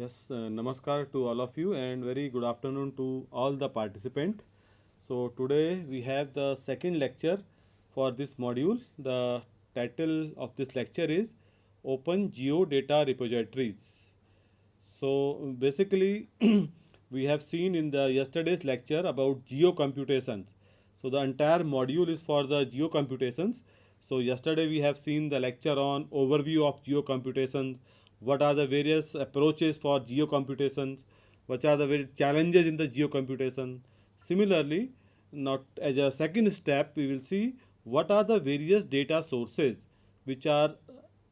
Yes, namaskar to all of you and very good afternoon to all the participant. So today we have the second lecture for this module. The title of this lecture is Open Geo Data Repositories. So basically, we have seen in the yesterday's lecture about geo computations. So the entire module is for the geo computations. So yesterday we have seen the lecture on overview of geo computations. What are the various approaches for geo computations? What are the various challenges in the geo computation? Similarly, not as a second step, we will see what are the various data sources which are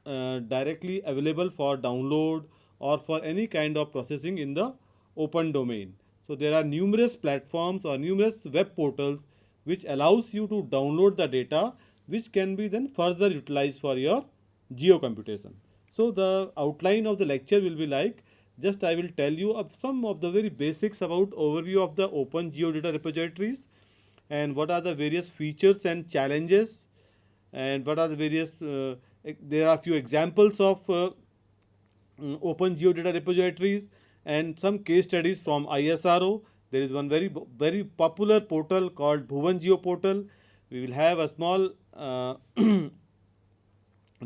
directly available for download or for any kind of processing in the open domain. So there are numerous platforms or numerous web portals which allows you to download the data which can be then further utilized for your geo computation. So the outline of the lecture will be like, just I will tell you of some of the very basics about overview of the open geodata repositories and what are the various features and challenges and what are the various there are few examples of open geodata repositories and some case studies from ISRO. There is one very popular portal called Bhuvan Geo portal. We will have a small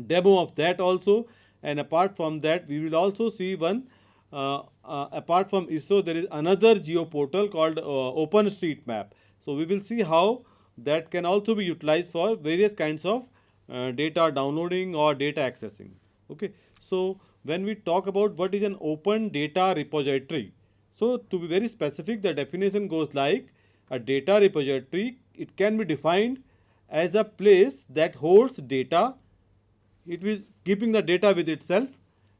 demo of that also, and apart from that we will also see one apart from ISRO there is another geo portal called OpenStreetMap. So we will see how that can also be utilized for various kinds of data downloading or data accessing. Okay, so when we talk about what is an open data repository, so to be very specific, the definition goes like a data repository, it can be defined as a place that holds data. It is keeping the data with itself.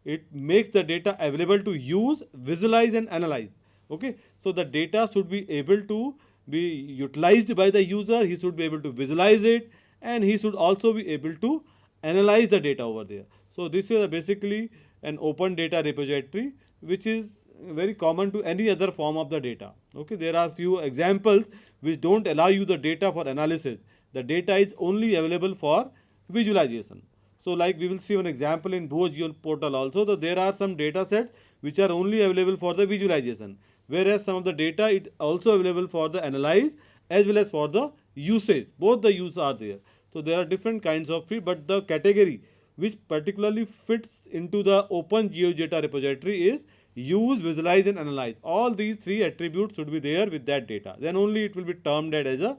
It makes the data available to use, visualize and analyze. Okay, so the data should be able to be utilized by the user. He should be able to visualize it, and he should also be able to analyze the data over there. So this is basically an open data repository which is very common to any other form of the data. Okay, there are few examples which don't allow you the data for analysis. The data is only available for visualization. So like we will see one example in Bhuvan portal also, that there are some data sets which are only available for the visualization, whereas some of the data is also available for the analyze as well as for the usage. Both the use are there. So there are different kinds of free, but the category which particularly fits into the open GeoData repository is use, visualize and analyze. All these three attributes should be there with that data. Then only it will be termed as a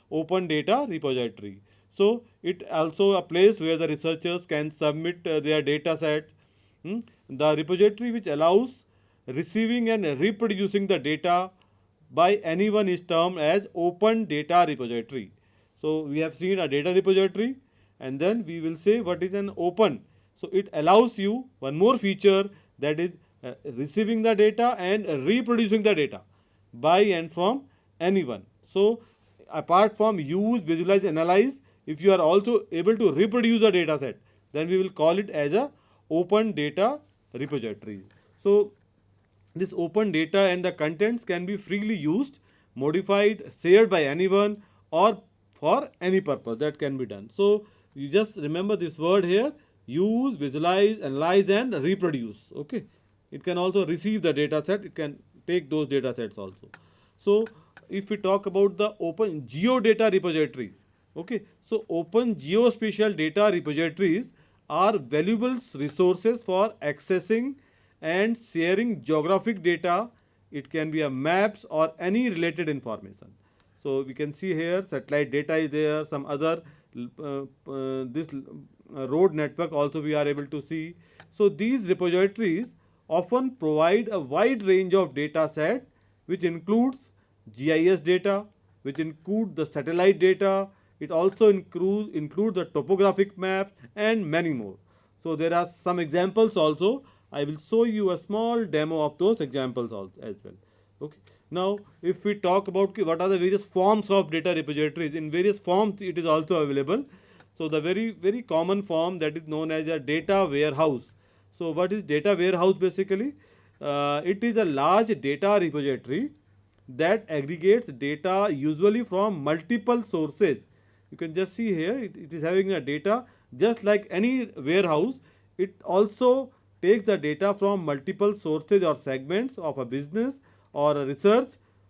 open data repository. So it also a place where the researchers can submit their data set. The repository which allows receiving and reproducing the data by anyone is termed as open data repository. So we have seen a data repository, and then we will say what is an open. So it allows you one more feature, that is receiving the data and reproducing the data by and from anyone. So apart from use, visualize, analyze, if you are also able to reproduce a data set, then we will call it as a open data repository. So this open data and the contents can be freely used, modified, shared by anyone or for any purpose that can be done. So you just remember this word here: use, visualize, analyze and reproduce. Okay, it can also receive the data set, it can take those data sets also. So if we talk about the open geodata repository, okay, so open geospatial data repositories are valuable resources for accessing and sharing geographic data. It can be a maps or any related information. So we can see here satellite data is there, some other this road network also we are able to see. So these repositories often provide a wide range of data set which includes GIS data, which include the satellite data. It also include the topographic maps and many more. So there are some examples also. I will show you a small demo of those examples also as well. Okay. Now, if we talk about what are the various forms of data repositories, in various forms it is also available. So the very common form, that is known as a data warehouse. So what is data warehouse basically? It is a large data repository that aggregates data usually from multiple sources. You can just see here, it is having a data just like any warehouse. It also takes the data from multiple sources or segments of a business or a research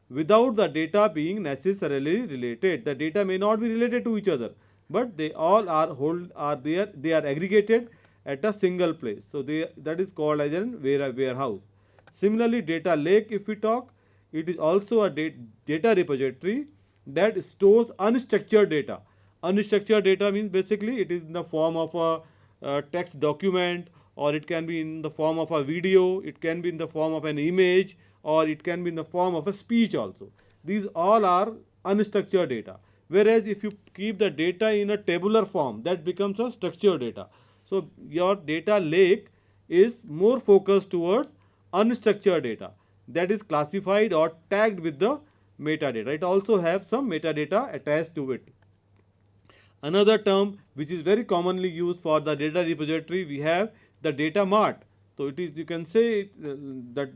without the data being necessarily related. The data may not be related to each other, but they all are there. They are aggregated at a single place. So that is called as a warehouse. Similarly, data lake, if we talk, it is also a data repository that stores unstructured data. Unstructured data means basically it is in the form of a text document, or it can be in the form of a video, it can be in the form of an image, or it can be in the form of a speech also. These all are unstructured data. Whereas if you keep the data in a tabular form, that becomes a structured data. So your data lake is more focused towards unstructured data that is classified or tagged with the metadata. It also has some metadata attached to it. Another term which is very commonly used for the data repository, we have the data mart. So it is, you can say that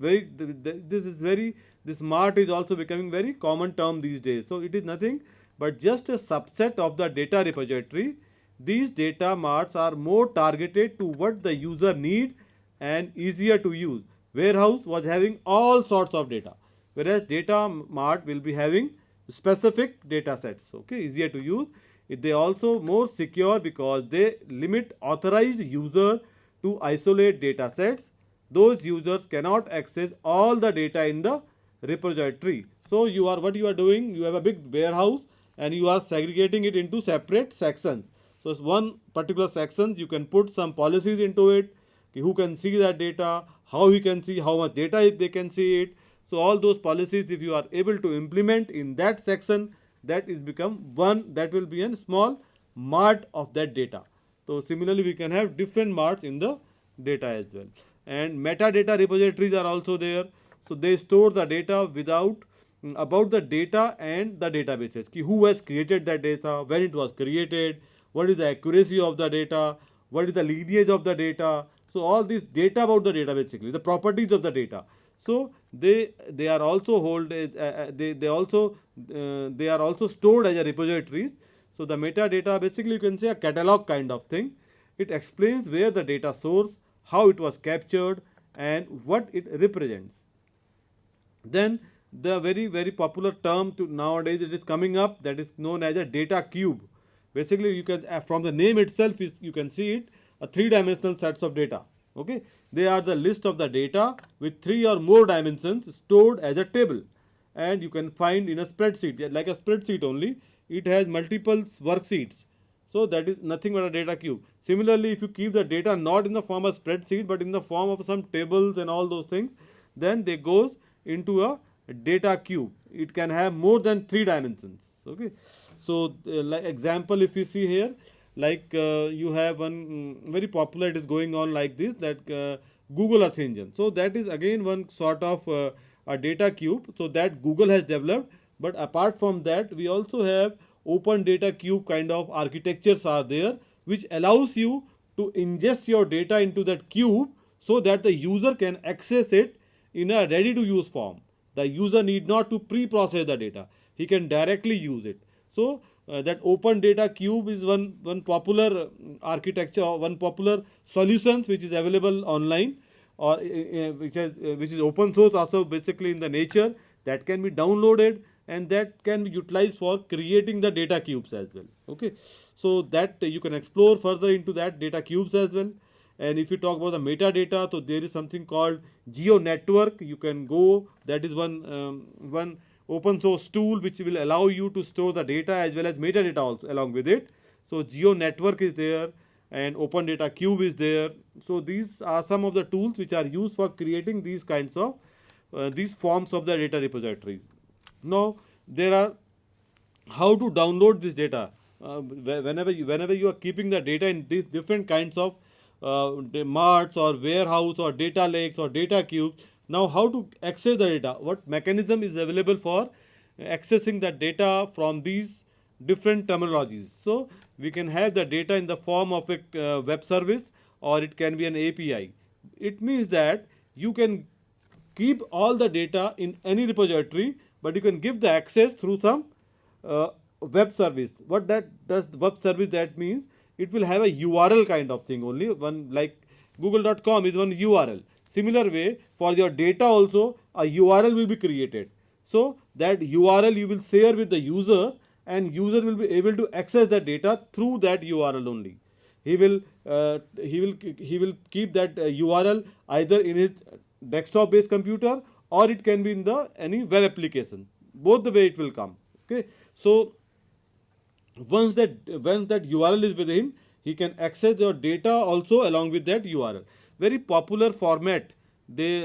this mart is also becoming very common term these days. So it is nothing but just a subset of the data repository. These data marts are more targeted to what the user need and easier to use. Warehouse was having all sorts of data, whereas data mart will be having specific data sets, okay, easier to use. They also more secure because they limit authorized user to isolate data sets. Those users cannot access all the data in the repository. So what you are doing, you have a big warehouse and you are segregating it into separate sections. So one particular section you can put some policies into it, who can see that data, how he can see, how much data they can see it. So all those policies, if you are able to implement in that section, that is become one, that will be a small mart of that data. So similarly, we can have different marts in the data as well. And metadata repositories are also there. So they store the data about the data and the databases. Who has created that data, when it was created, what is the accuracy of the data, what is the lineage of the data. So all this data about the data, basically the properties of the data. So they are also they are also stored as a repositories. So the metadata, basically you can say a catalog kind of thing. It explains where the data source, how it was captured, and what it represents. Then the very popular term to nowadays it is coming up, that is known as a data cube. Basically you can from the name itself you can see it, a three-dimensional sets of data. Okay, they are the list of the data with 3 or more dimensions stored as a table, and you can find in a spreadsheet, like a spreadsheet only. It has multiple worksheets. So that is nothing but a data cube. Similarly, if you keep the data not in the form of spreadsheet but in the form of some tables and all those things, then they goes into a data cube. It can have more than 3 dimensions. Okay, so like example, if you see here, like you have one very popular, it is going on like this, that Google Earth Engine. So that is again one sort of a data cube, so that Google has developed. But apart from that, we also have open data cube kind of architectures are there, which allows you to ingest your data into that cube so that the user can access it in a ready to use form. The user need not to pre-process the data, he can directly use it. So that open data cube is one popular architecture, or one popular solutions which is available online, or which is open source also, basically in the nature, that can be downloaded and that can be utilized for creating the data cubes as well. Okay, so that you can explore further into that data cubes as well. And if you talk about the metadata, so there is something called Geo Network. You can go, that is one open source tool which will allow you to store the data as well as metadata also along with it. So Geo Network is there and Open Data Cube is there. So these are some of the tools which are used for creating these kinds of these forms of the data repositories. Now there are how to download this data. Whenever you are keeping the data in these different kinds of marts or warehouse or data lakes or data cubes, now how to access the data, what mechanism is available for accessing the data from these different terminologies. So we can have the data in the form of a web service, or it can be an API. It means that you can keep all the data in any repository, but you can give the access through some web service. What that does, web service, that means it will have a URL kind of thing only, one like google.com is one URL. Similar way, for your data also, a URL will be created. So that URL you will share with the user, and user will be able to access the data through that URL only. He will keep that URL either in his desktop based computer, or it can be in the any web application. Both the way it will come. Okay. So once that URL is with him, he can access your data also along with that URL. Very popular format they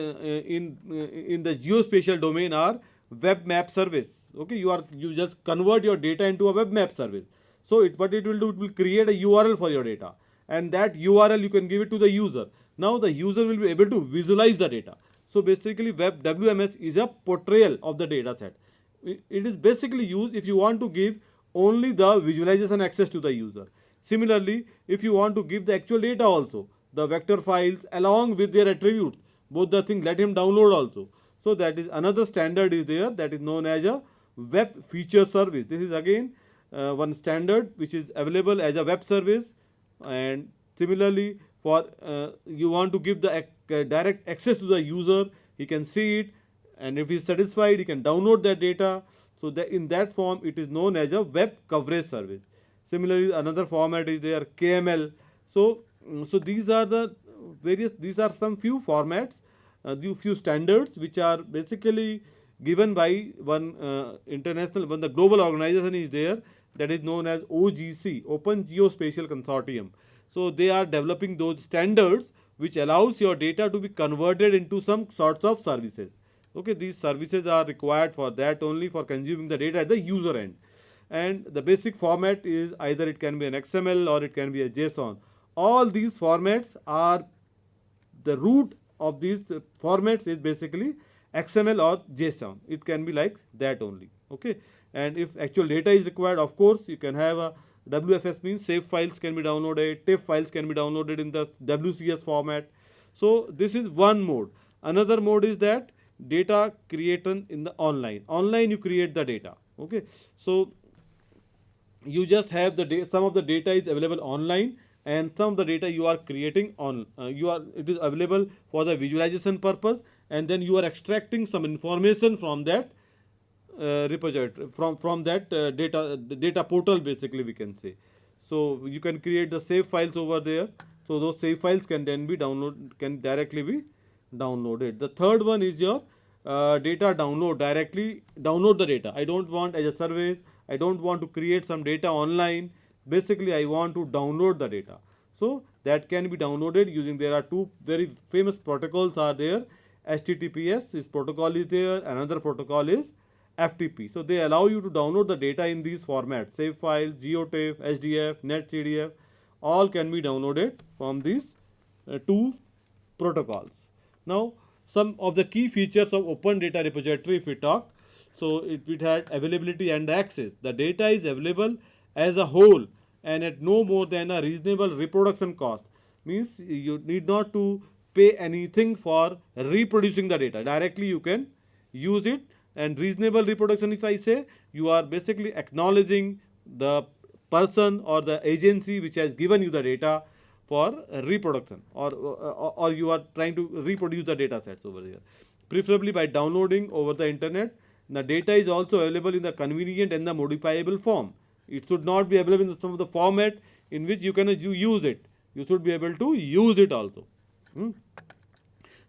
in the geospatial domain are web map service. Okay, you just convert your data into a web map service. So what it will do, it will create a URL for your data, and that URL you can give it to the user. Now the user will be able to visualize the data. So basically, web WMS is a portrayal of the data set. It is basically used if you want to give only the visualization access to the user. Similarly, if you want to give the actual data also, the vector files along with their attributes, both the things, let him download also. So that is another standard is there, that is known as a web feature service. This is again one standard which is available as a web service. And similarly, for you want to give the direct access to the user, he can see it, and if he is satisfied, he can download that data. So that in that form, it is known as a web coverage service. Similarly, another format is there, KML. So these are the these are some few formats, few standards which are basically given by one the global organization is there, that is known as OGC, Open Geospatial Consortium. So they are developing those standards which allows your data to be converted into some sorts of services. Okay, these services are required for that only, for consuming the data at the user end. And the basic format is either it can be an XML or it can be a JSON. All these formats are, the root of these formats is basically XML or JSON. It can be like that only. Okay, and if actual data is required, of course you can have a WFS, means SAFE files can be downloaded, TIFF files can be downloaded in the WCS format. So this is one mode. Another mode is that data created in the online. Online you create the data. Okay, so you just have the some of the data is available online, and some of the data you are creating on it is available for the visualization purpose, and then you are extracting some information from that repository, from that data portal, basically we can say. So you can create the save files over there. So those save files can then be directly be downloaded. The third one is your data download, directly download the data. I don't want as a service, I don't want to create some data online. Basically, I want to download the data. So that can be downloaded using, there are two very famous protocols are there. HTTPS, this protocol is there, another protocol is FTP. So they allow you to download the data in these formats, save files, GeoTIFF, SDF, NetCDF, all can be downloaded from these two protocols. Now, some of the key features of Open Data Repository, if we talk, so it had availability and access. The data is available as a whole and at no more than a reasonable reproduction cost. Means you need not to pay anything for reproducing the data. Directly you can use it. And reasonable reproduction, if I say, you are basically acknowledging the person or the agency which has given you the data for reproduction, or you are trying to reproduce the data sets over here, preferably by downloading over the internet. The data is also available in the convenient and the modifiable form. It should not be available in some of the format in which you can use it. You should be able to use it also.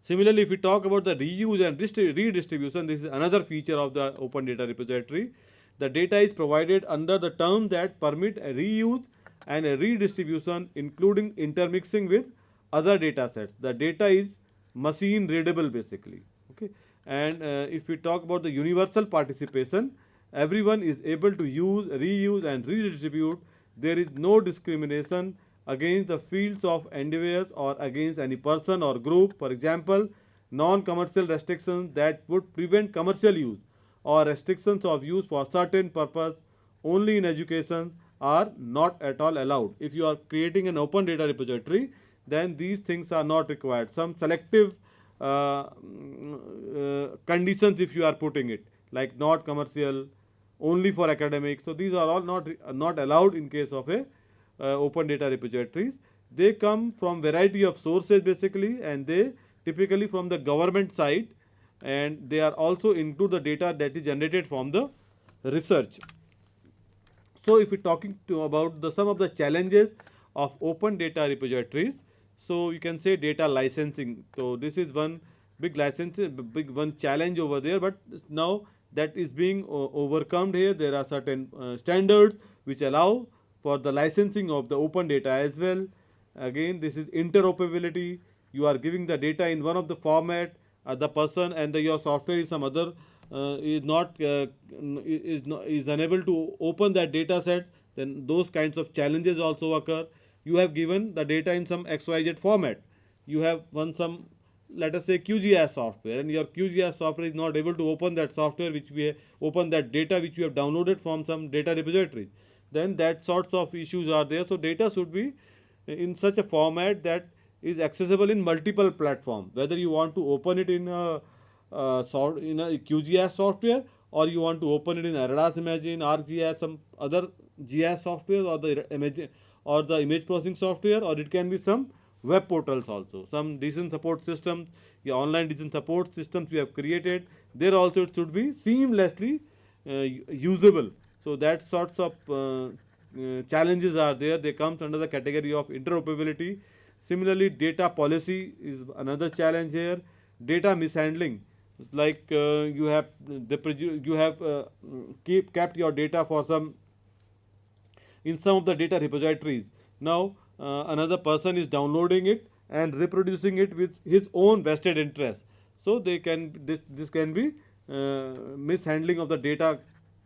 Similarly, if we talk about the reuse and redistribution, this is another feature of the Open Data Repository. The data is provided under the terms that permit a reuse and a redistribution, including intermixing with other data sets. The data is machine readable, basically. Okay, and if we talk about the universal participation, everyone is able to use, reuse and redistribute. There is no discrimination against the fields of endeavors or against any person or group. For example, non-commercial restrictions that would prevent commercial use or restrictions of use for certain purpose only in education are not at all allowed. If you are creating an open data repository, then these things are not required. Some selective conditions if you are putting it, like not commercial, only for academic. So these are all not allowed in case of a open data repositories. They come from variety of sources basically, and they typically from the government side, and they are also include the data that is generated from the research. So if we're talking to about the some of the challenges of open data repositories, so you can say data licensing. So this is one big license, big one challenge over there. But now that is being overcome here. There are certain standards which allow for the licensing of the open data as well. Again, this is interoperability. You are giving the data in one of the format. The person and your software is some other is unable to open that data set, then those kinds of challenges also occur. You have given the data in some XYZ format. You have one some, let us say, QGIS software, and your QGIS software is not able to open that software which we open that data which you have downloaded from some data repository. Then that sorts of issues are there. So data should be in such a format that is accessible in multiple platforms. Whether you want to open it in a QGIS software, or you want to open it in ARDAS Imagine, ArcGIS, some other GIS software, or the image processing software, or it can be some web portals also. Some decision support systems, your online decision support systems you have created, there also it should be seamlessly usable. So that sorts of challenges are there. They comes under the category of interoperability. Similarly, data policy is another challenge here. Data mishandling, like you have kept your data for some in some of the data repositories. Now another person is downloading it and reproducing it with his own vested interest. So they can this can be mishandling of the data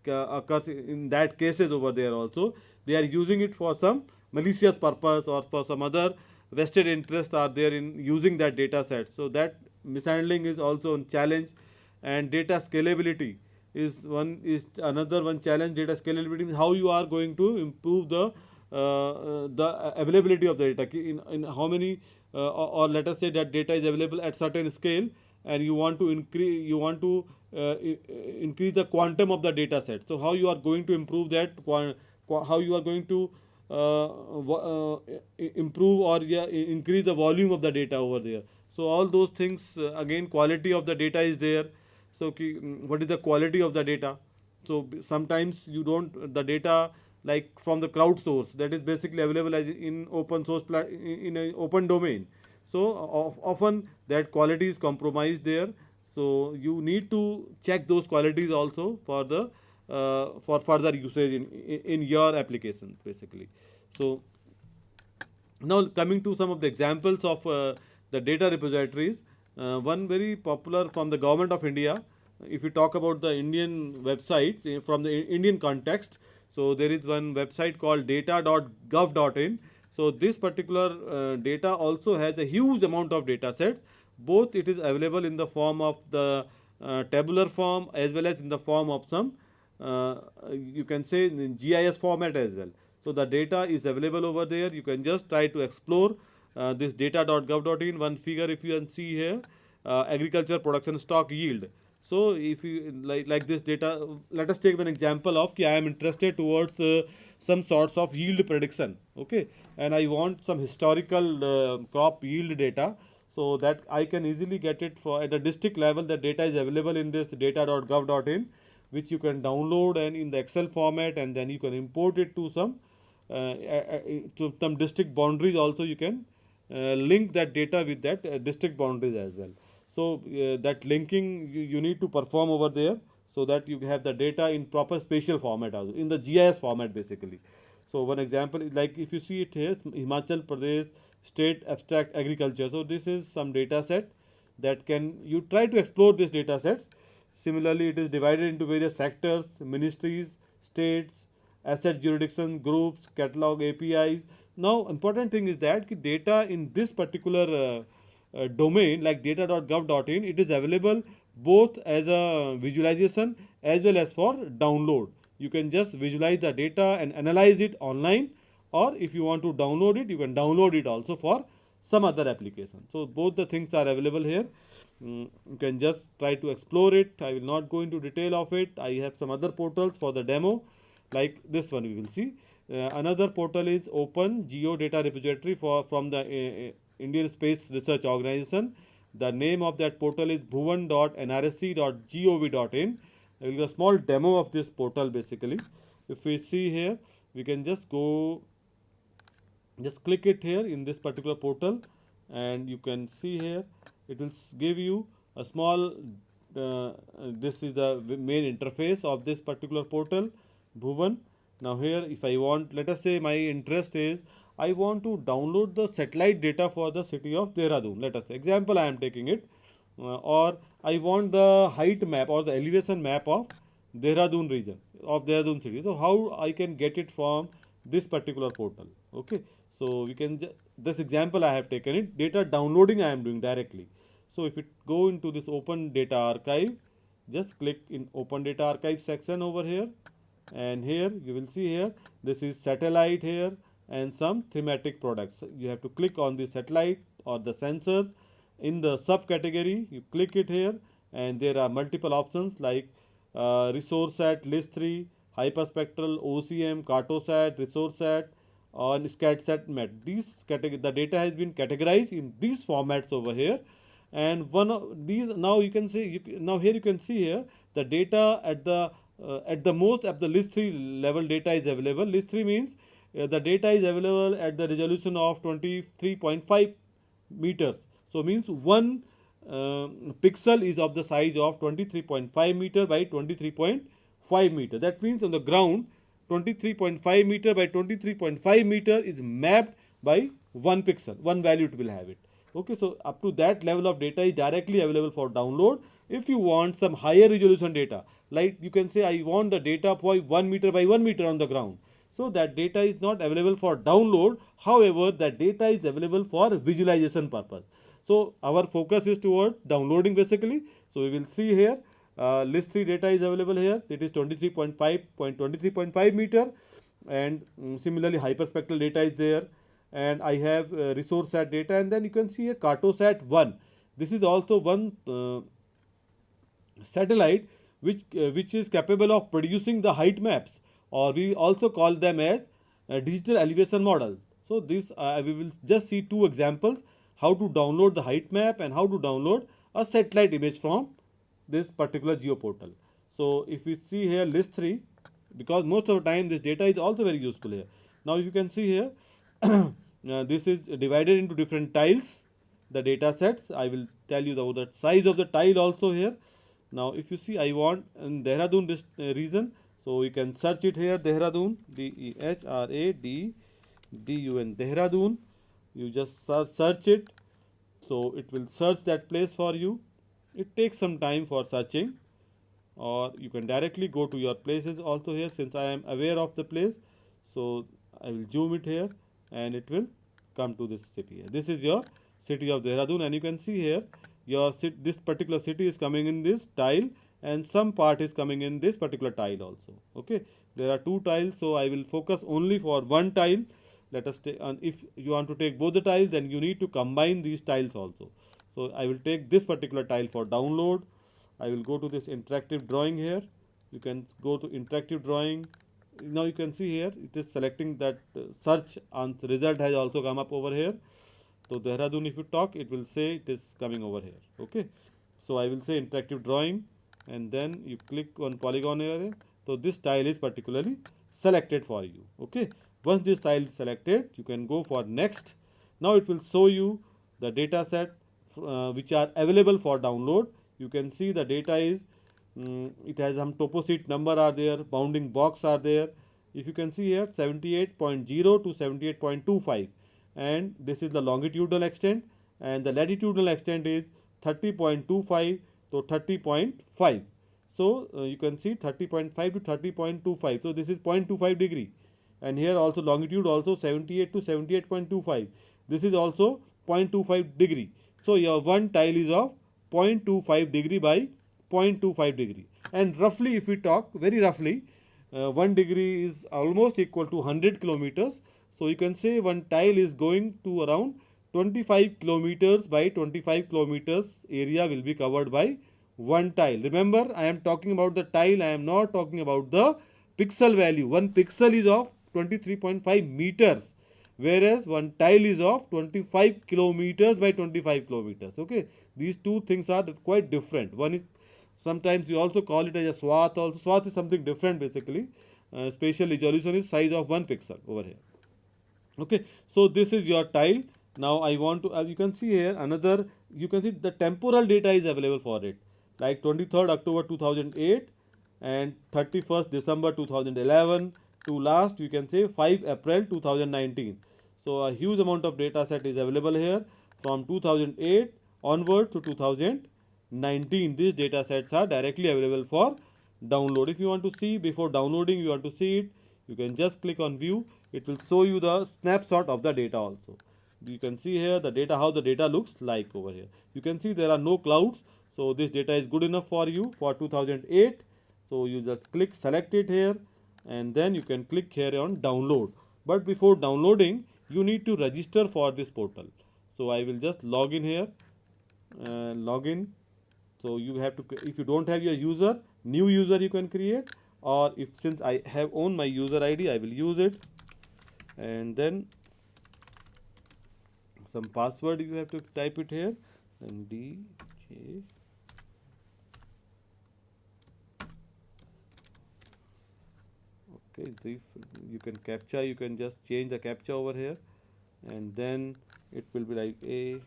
occurs in that cases over there also. They are using it for some malicious purpose, or for some other vested interests are there in using that data set. So that mishandling is also a challenge. And data scalability is another one challenge. Data scalability is how you are going to improve the availability of the data in how many or let us say that data is available at certain scale, and you want to increase the quantum of the data set. So how you are going to improve that, how you are going to improve or increase the volume of the data over there. So all those things, again, quality of the data is there. So what is the quality of the data? So sometimes you don't the data like from the crowd source that is basically available as in open source in an open domain. So often that quality is compromised there. So you need to check those qualities also for the for further usage in your applications basically. So now coming to some of the examples of the data repositories, one very popular from the government of India. If you talk about the Indian website from the Indian context, so there is one website called data.gov.in. So this particular data also has a huge amount of data sets. Both it is available in the form of the tabular form as well as in the form of some you can say in GIS format as well. So the data is available over there. You can just try to explore this data.gov.in. One figure if you can see here, agriculture production stock yield. So if you like this data, let us take an example of I am interested towards some sorts of yield prediction, okay, and I want some historical crop yield data. So that I can easily get it for at a district level. The data is available in this data.gov.in, which you can download and in the Excel format, and then you can import it to some district boundaries. Also you can link that data with that district boundaries as well. So that linking you need to perform over there, so that you have the data in proper spatial format also, in the GIS format basically. So one example is like if you see it here, Himachal Pradesh state abstract agriculture. So this is some data set that can you try to explore these data sets. Similarly, it is divided into various sectors, ministries, states, asset jurisdiction groups, catalog APIs. Now important thing is that data in this particular domain like data.gov.in, it is available both as a visualization as well as for download. You can just visualize the data and analyze it online, or if you want to download it, you can download it also for some other application. So both the things are available here. You can just try to explore it. I will not go into detail of it. I have some other portals for the demo like this one we will see. Another portal is Open Geo Data Repository from the Indian Space Research Organization. The name of that portal is bhuvan.nrsc.gov.in. There is a small demo of this portal basically. If we see here, we can just go, just click it here in this particular portal, and you can see here it will give you a small this is the main interface of this particular portal, Bhuvan. Now here, if I want, let us say my interest is I want to download the satellite data for the city of Dehradun. Let us say, example I am taking it, or I want the height map or the elevation map of Dehradun region, of Dehradun city. So how I can get it from this particular portal? Okay, so we can this example I have taken it, data downloading I am doing directly. So if it go into this Open Data Archive, just click in Open Data Archive section over here, and here you will see here this is satellite here and some thematic products. You have to click on the satellite or the sensors. In the subcategory, you click it here, and there are multiple options like ResourceSat, List3, Hyperspectral, OCM, Cartosat, ResourceSat, and ScatSat Met. These the data has been categorized in these formats over here, and one of these, now you can see, now here you can see here the data at the most at the List3 level data is available. List3 means the data is available at the resolution of 23.5 meters. So means one pixel is of the size of 23.5 meter by 23.5 meter. That means on the ground 23.5 meter by 23.5 meter is mapped by one pixel, one value it will have it. Okay, so up to that level of data is directly available for download. If you want some higher resolution data, like you can say I want the data for 1 meter by 1 meter on the ground. So that data is not available for download. However, that data is available for visualization purpose. So our focus is toward downloading basically. So we will see here List3 data is available here. It is 23.5 meter, and similarly hyperspectral data is there, and I have ResourceSat data, and then you can see here Cartosat 1. This is also one satellite which is capable of producing the height maps, or we also call them as digital elevation models. So this we will just see two examples, how to download the height map and how to download a satellite image from this particular geo portal. So if we see here List3, because most of the time this data is also very useful here. Now if you can see here this is divided into different tiles, the data sets. I will tell you the size of the tile also here. Now if you see, I want in Dehradun this region, so you can search it here, Dehradun, Dehradun, Dehradun. You just search it, so it will search that place for you. It takes some time for searching, or you can directly go to your places also here. Since I am aware of the place, so I will zoom it here, and it will come to this city here. This is your city of Dehradun, and you can see here your this particular city is coming in this tile, and some part is coming in this particular tile also. Okay, there are two tiles, so I will focus only for one tile. Let us take, and if you want to take both the tiles, then you need to combine these tiles also. So I will take this particular tile for download. I will go to this interactive drawing here. You can go to interactive drawing. Now you can see here it is selecting that search, and the result has also come up over here. So Dehradun, if you talk, it will say it is coming over here. Okay, so I will say interactive drawing, and then you click on polygon area. So this tile is particularly selected for you. Okay, once this tile is selected, you can go for next. Now it will show you the data set which are available for download. You can see the data is it has some toposit number are there, bounding box are there. If you can see here 78.0 to 78.25, and this is the longitudinal extent, and the latitudinal extent is 30.25 to 30.5. So you can see 30.5 to 30.25. So this is 0.25 degree, and here also longitude also 78 to 78.25. This is also 0.25 degree. So your one tile is of 0.25 degree by 0.25 degree, and roughly if we talk very roughly 1 degree is almost equal to 100 kilometers. So you can say one tile is going to around 25 kilometers by 25 kilometers area will be covered by one tile. Remember, I am talking about the tile, I am not talking about the pixel value. One pixel is of 23.5 meters, whereas one tile is of 25 kilometers by 25 kilometers. Okay, these two things are quite different. One is, sometimes we also call it as a swath. Also, swath is something different basically. Spatial resolution is size of 1 pixel over here. Okay, so this is your tile. Now I want to, you can see here another, you can see the temporal data is available for it, like 23rd October 2008 and 31st December 2011 to last, you can say 5 April 2019. So a huge amount of data set is available here from 2008 onward to 2019. These data sets are directly available for download. If you want to see before downloading, you want to see it, you can just click on view. It will show you the snapshot of the data also. You can see here the data, how the data looks like over here. You can see there are no clouds, so this data is good enough for you for 2008. So you just click select it here, and then you can click here on download. But before downloading, you need to register for this portal. So I will just log in here, log in. So you have to, if you don't have your user, new user you can create, or if, since I have owned my user ID, I will use it. And then some password you have to type it here, and DJ. Okay, you can captcha, you can just change the captcha over here, and then it will be like APLHO.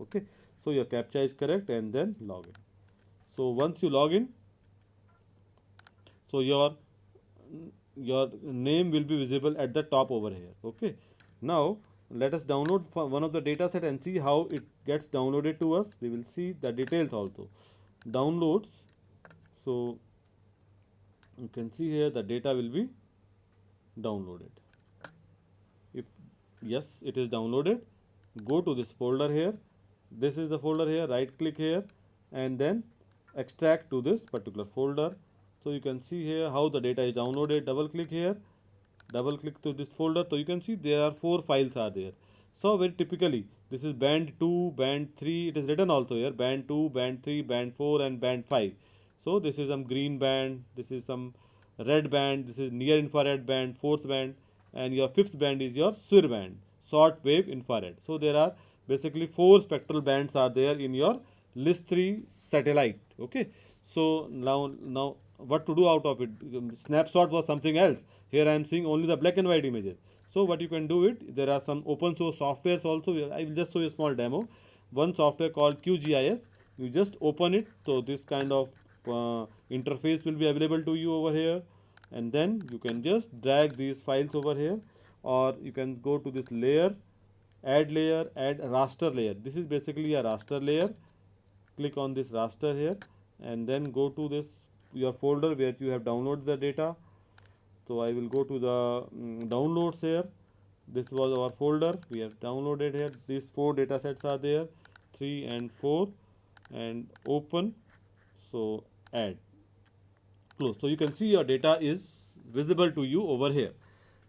Okay, so your captcha is correct, and then log in. So once you log in, so your name will be visible at the top over here. Okay, now let us download one of the data set and see how it gets downloaded to us. We will see the details also. Downloads, so you can see here the data will be downloaded. If yes, it is downloaded, go to this folder here. This is the folder here, right click here, and then extract to this particular folder. So you can see here how the data is downloaded. Double click here, double click to this folder. So you can see there are 4 files are there. So very typically, this is band 2, band 3, it is written also here, band 2, band 3, band 4 and band 5. So this is some green band, this is some red band, this is near infrared band, 4th band, and your 5th band is your SWIR band, short wave infrared. So there are basically 4 spectral bands are there in your LIS3 satellite. Okay, so now what to do out of it? Snapshot was something else. Here I am seeing only the black and white images. So what you can do it, there are some open source softwares also. I will just show you a small demo. One software called QGIS, you just open it. So this kind of interface will be available to you over here, and then you can just drag these files over here, or you can go to this layer, add raster layer. This is basically a raster layer. Click on this raster here, and then go to this your folder where you have downloaded the data. So I will go to the downloads here. This was our folder, we have downloaded here. These 4 data sets are there, 3 and 4, and open. So add, close. So you can see your data is visible to you over here.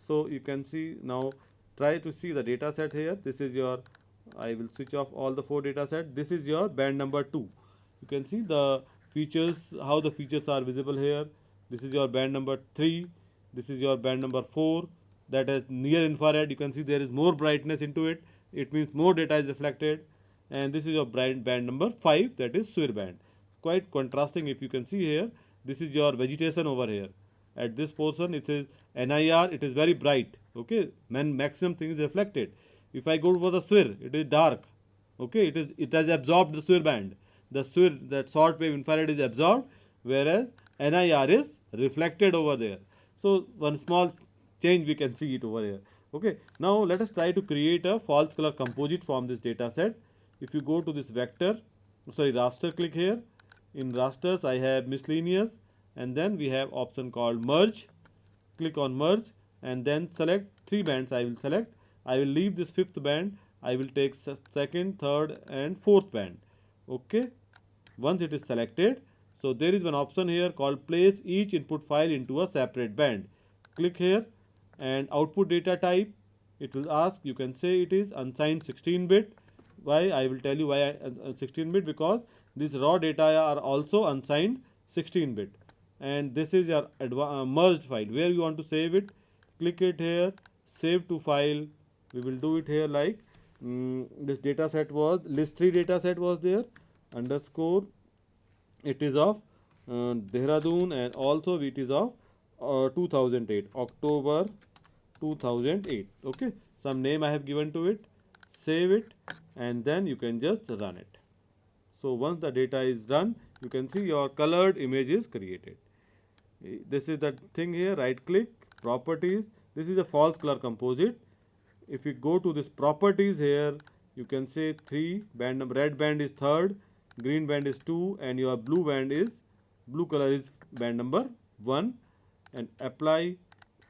So you can see now, try to see the data set here. This is your, I will switch off all the 4 data set. This is your band number 2. You can see the features, how the features are visible here. This is your band number 3. This is your band number 4, that is near infrared. You can see there is more brightness into it. It means more data is reflected. And this is your band number 5, that is SWIR band. Quite contrasting. If you can see here, this is your vegetation over here. At this portion, it is NIR. It is very bright. Okay, maximum thing is reflected. If I go for the SWIR, it is dark. Okay, it has absorbed the SWIR band. The SWIR, that short wave infrared, is absorbed, whereas NIR is reflected over there. So one small change we can see it over here. Okay, now let us try to create a false color composite from this data set. If you go to this vector, sorry, raster, click here. In rasters, I have miscellaneous, and then we have option called merge. Click on merge, and then select 3 bands. I will select. I will leave this 5th band. I will take 2nd, 3rd, and 4th band. Okay, once it is selected, so there is one option here called place each input file into a separate band. Click here, and output data type, it will ask, you can say it is unsigned 16-bit. Why? I will tell you why 16-bit, because these raw data are also unsigned 16 bit, and this is your merged file. Where you want to save it, click it here, save to file. We will do it here like this data set was list3 data set was there, underscore, it is of Dehradun, and also it is of 2008 October 2008. Okay, some name I have given to it, save it, and then you can just run it. So once the data is done, you can see your colored image is created. This is the thing here, right click, properties, this is a false color composite. If you go to this properties here, you can say 3 band number, red band is third, green band is 2, and your blue band is, blue color is band number 1, and apply.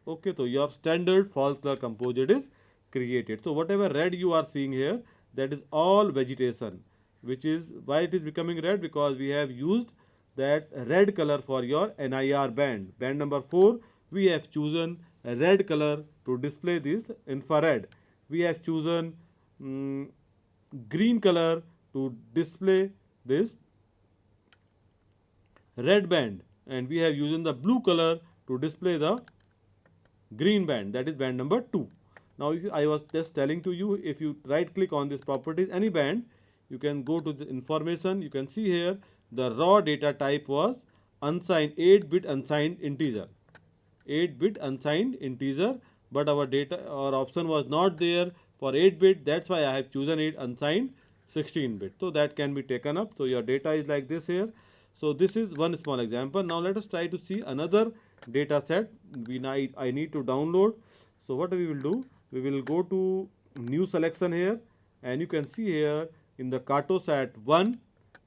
Okay, so your standard false color composite is created. So whatever red you are seeing here, that is all vegetation, which is why it is becoming red, because we have used that red color for your NIR band. Band number 4, we have chosen a red color to display this infrared. We have chosen green color to display this red band, and we have used the blue color to display the green band, that is band number 2. Now I was just telling to you, if you right click on this properties, any band, you can go to the information. You can see here the raw data type was unsigned, 8-bit unsigned integer, 8-bit unsigned integer, but our option was not there for 8-bit. That's why I have chosen it unsigned 16-bit. So that can be taken up. So your data is like this here. So this is one small example. Now let us try to see another data set I need to download. So what we will do, we will go to new selection here, and you can see here in the Cartosat 1,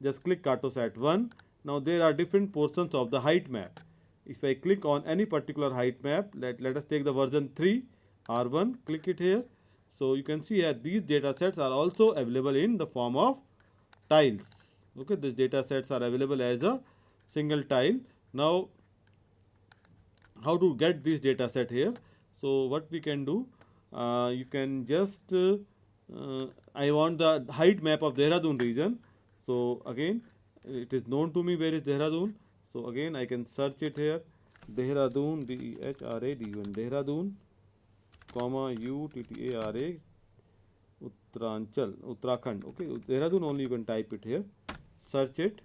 just click Cartosat 1. Now there are different portions of the height map. If I click on any particular height map, let us take the version 3 R1, click it here. So you can see here these data sets are also available in the form of tiles. Okay, these data sets are available as a single tile. Now how to get this data set here? So what we can do, you can just I want the height map of Dehradun region. So again, it is known to me where is Dehradun. So again I can search it here, Dehradun, DEHRADUN, Dehradun, comma UTTARA, Uttarakhand. Okay, Dehradun only you can type it here, search it.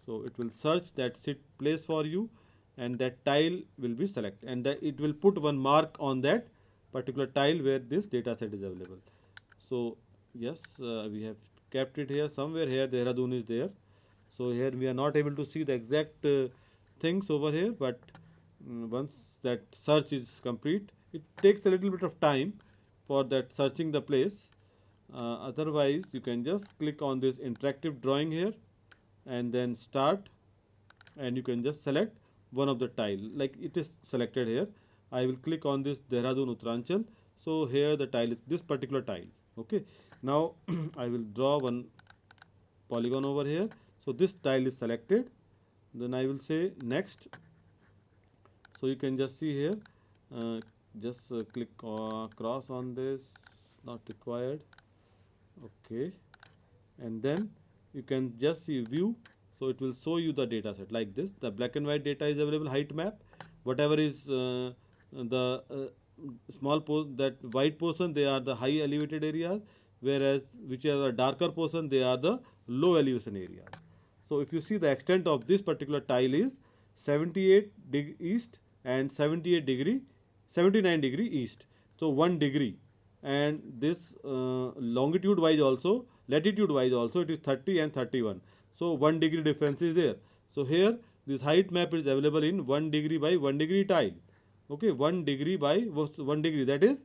So it will search that place for you, and that tile will be selected, and that it will put one mark on that particular tile where this data set is available. So yes, we have kept it here somewhere. Here Dehradun is there. So here we are not able to see the exact things over here, but once that search is complete, it takes a little bit of time for that searching the place. Otherwise you can just click on this interactive drawing here, and then start, and you can just select one of the tile, like it is selected here. I will click on this Dehradun Uttaranchal. So here the tile is this particular tile. Okay, now I will draw one polygon over here. So this tile is selected, then I will say next. So you can just see here, just click cross on this, not required. Okay, and then you can just see view. So it will show you the data set like this. The black and white data is available, height map, whatever is the small that white portion, they are the high elevated areas, whereas which are the darker portion, they are the low elevation areas. So if you see the extent of this particular tile is 78 degree east and 79 degree east. So 1 degree, and this longitude wise also, latitude wise also, it is 30 and 31. So 1 degree difference is there. So here this height map is available in 1 degree by 1 degree tile. Okay, 1 degree by 1 degree, that is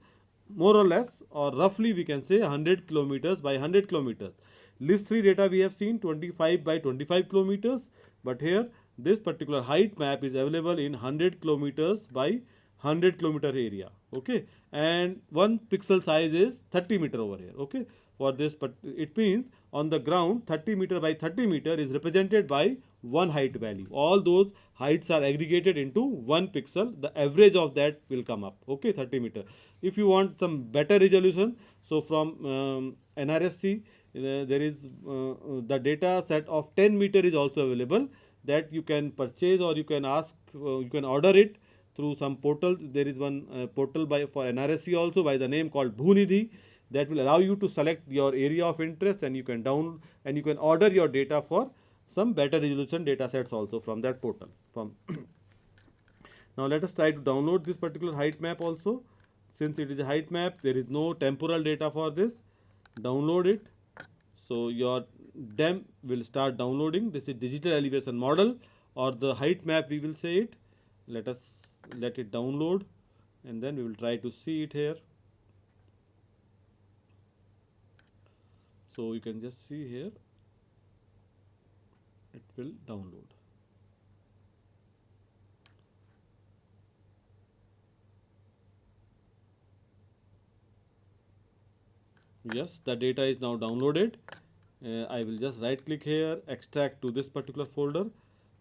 more or less or roughly we can say 100 kilometers by 100 kilometers. List 3 data we have seen 25 by 25 kilometers, but here this particular height map is available in 100 kilometers by 100 kilometer area. Okay, and one pixel size is 30 meter over here. Okay, for this, but it means on the ground 30 meter by 30 meter is represented by one height value. All those heights are aggregated into one pixel. The average of that will come up. Okay, 30 meter. If you want some better resolution, so from NRSC there is the data set of 10 meter is also available. that you can purchase, or you can ask, you can order it through some portal. There is one portal by for NRSC also by the name called Bhunidhi, that will allow you to select your area of interest, and you can and you can order your data for some better resolution data sets also from that portal. From now let us try to download this particular height map also. Since it is a height map, there is no temporal data for this. Download it. So your DEM will start downloading. This is digital elevation model, or the height map we will say it. Let us let it download, and then we will try to see it here. So you can just see here, it will download. Yes, the data is now downloaded. I will just right click here, extract to this particular folder.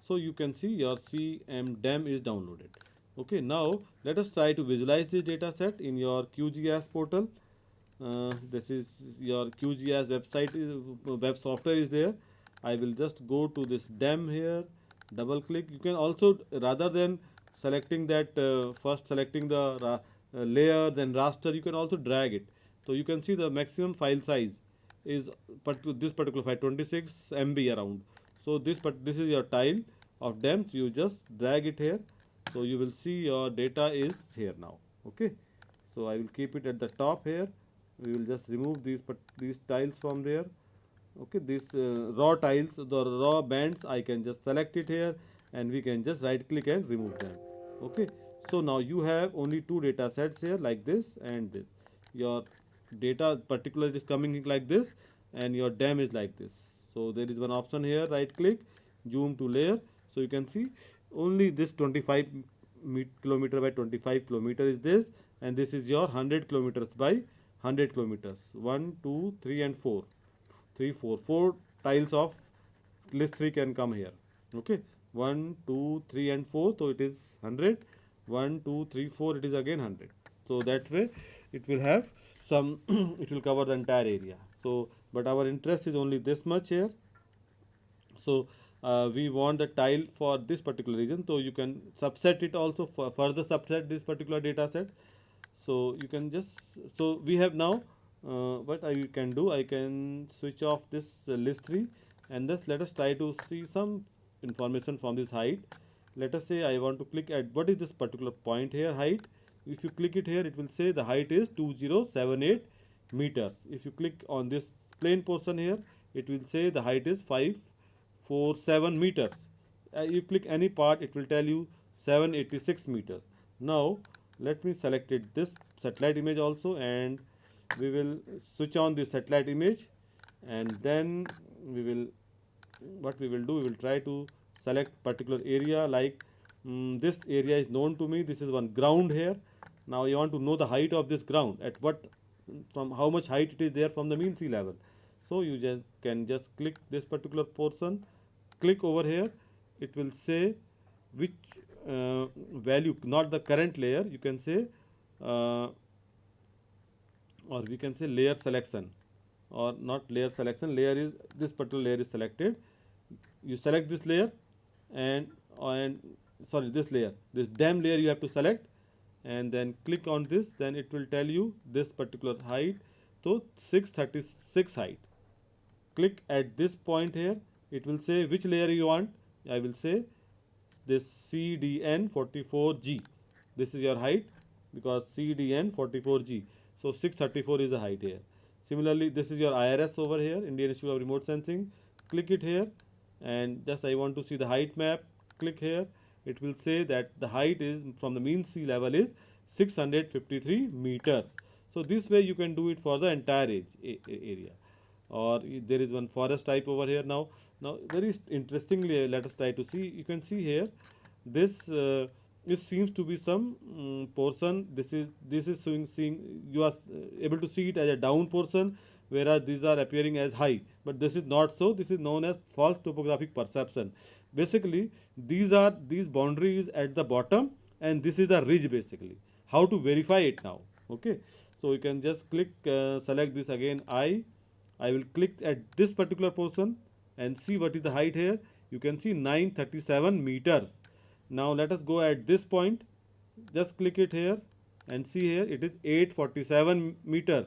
So you can see your CMDEM is downloaded. Okay, now let us try to visualize this data set in your QGIS portal. This is your QGIS website, web software is there. I will just go to this DEM here, double click. You can also, rather than selecting that, first selecting the layer, then raster, you can also drag it. So you can see the maximum file size is this particular file 26 MB around. So this is your tile of DEM. So you just drag it here. So you will see your data is here now. Okay. So I will keep it at the top here. We will just remove these tiles from there. Okay, these raw tiles, the raw bands, I can just select it here, and we can just right click and remove them. Okay, so now you have only two data sets here, like this and this. Your data particular is coming like this, and your DEM is like this. So there is one option here, right click, zoom to layer. So you can see only this 25 kilometer by 25 kilometer is this, and this is your 100 kilometers by 100 kilometers. 1, 2, 3 and 4. 3, 4. 4 tiles of list 3 can come here. Okay. 1, 2, 3 and 4. So it is 100. 1, 2, 3, 4. It is again 100. So that way it will have some, it will cover the entire area. So, but our interest is only this much here. So we want the tile for this particular region. So you can subset it also, for further subset this particular data set. So you can just, so we have now, what I can do, I can switch off this list 3, and just let us try to see some information from this height. Let us say I want to click at what is this particular point here, height. If you click it here, it will say the height is 2078 meters. If you click on this plain portion here, it will say the height is 547 meters. You click any part, it will tell you 786 meters. Now let me select it this satellite image also, and we will switch on the satellite image, and then we will, what we will do, we will try to select particular area, like this area is known to me, this is one ground here. Now you want to know the height of this ground, at what, from how much height it is there from the mean sea level. So you just can just click this particular portion, click over here, it will say which value, not the current layer, you can say, or we can say layer selection, or not layer selection, layer is, this particular layer is selected. You select this layer, and sorry, this layer, this DEM layer you have to select, and then click on this, then it will tell you this particular height. So 636 height. Click at this point here, it will say which layer you want. I will say this CDN 44G. This is your height, because CDN 44G. So 634 is the height here. Similarly, this is your IRS over here, Indian Institute of Remote Sensing. Click it here, and just I want to see the height map. Click here. It will say that the height is from the mean sea level is 653 meters. So this way you can do it for the entire area. Or there is one forest type over here. Now very interestingly, let us try to see. You can see here, this it seems to be some portion. This is seeing you are able to see it as a down portion, whereas these are appearing as high. But this is not so. This is known as false topographic perception. Basically, these boundaries at the bottom, and this is the ridge basically. How to verify it now? Okay, so you can just click, select this again. I will click at this particular portion and see what is the height here. you can see 937 meters. Now let us go at this point, just click it here and see here it is 847 meters.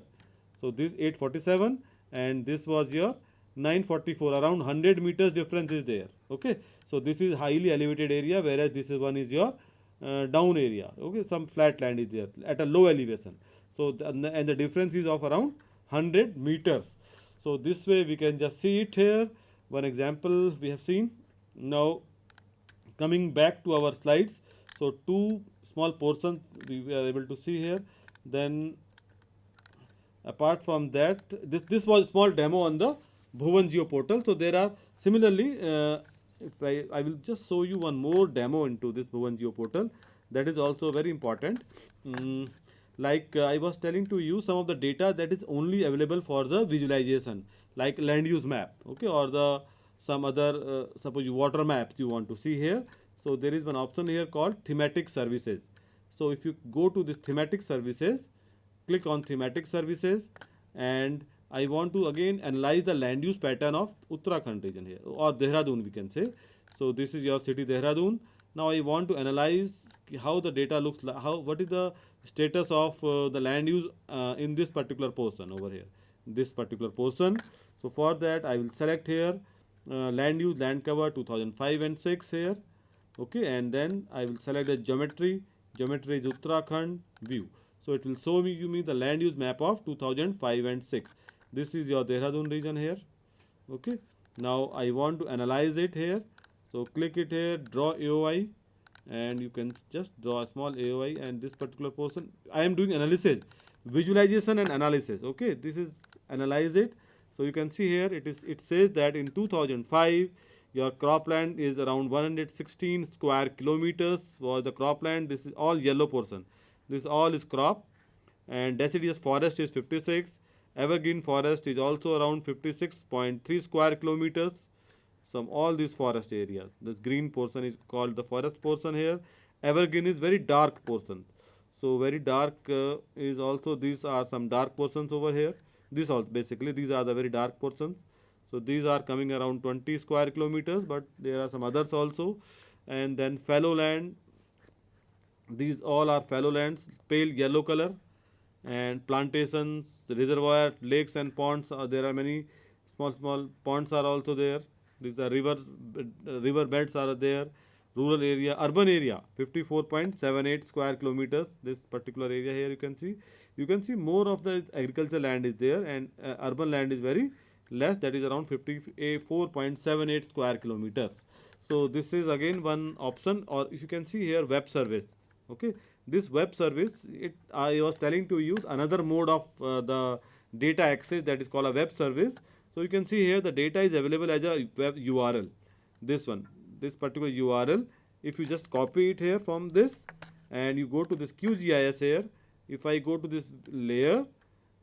So this 847 and this was your 944, around 100 meters difference is there. Okay, so this is highly elevated area, whereas this is one is your down area. Okay, some flat land is there at a low elevation. So and the difference is of around 100 meters. So this way we can just see it here. One example we have seen. Now coming back to our slides, so two small portions we are able to see here. Then apart from that, this was small demo on the Bhuvan Geo portal. So there are similarly, if I will just show you one more demo into this Bhuvan Geo portal, that is also very important. Like I was telling to you, some of the data that is only available for the visualization, like land use map, okay, or the some other suppose you water maps you want to see here. So there is one option here called thematic services. So if you go to this thematic services, click on thematic services, and I want to again analyze the land use pattern of Uttarakhand region here, or Dehradun we can say. So this is your city Dehradun. Now I want to analyze how the data looks like, how what is the status of the land use in this particular portion over here, this particular portion. So for that I will select here land use land cover 2005 and 6 here. Okay, and then I will select the geometry. Geometry is Uttarakhand view. So it will show me the land use map of 2005 and 6. This is your Dehradun region here. Okay, now I want to analyze it here. So click it here, draw AOI, and you can just draw a small AOI, and this particular portion I am doing analysis, visualization and analysis. Okay, this is analyze it. So you can see here it says that in 2005 your cropland is around 116 square kilometers for the cropland. This is all yellow portion. This all is crop, and deciduous forest is 56. Evergreen forest is also around 56.3 square kilometers. Some all these forest areas. This green portion is called the forest portion here. Evergreen is very dark portion. So very dark is also, these are some dark portions over here. This all basically these are the very dark portions. So these are coming around 20 square kilometers, but there are some others also. And then fallow land, these all are fallow lands, pale yellow color, and plantations, reservoir, lakes and ponds. There are many small ponds are also there. These are river beds are there. Rural area, urban area, 54.78 square kilometers. This particular area here you can see more of the agricultural land is there, and urban land is very less. That is around 54.78 square kilometers. So this is again one option, or if you can see here web service. Okay, this web service, I was telling to use another mode of the data access, that is called a web service. So you can see here the data is available as a web URL. This one, this particular URL, if you just copy it here from this and you go to this QGIS here, if I go to this layer,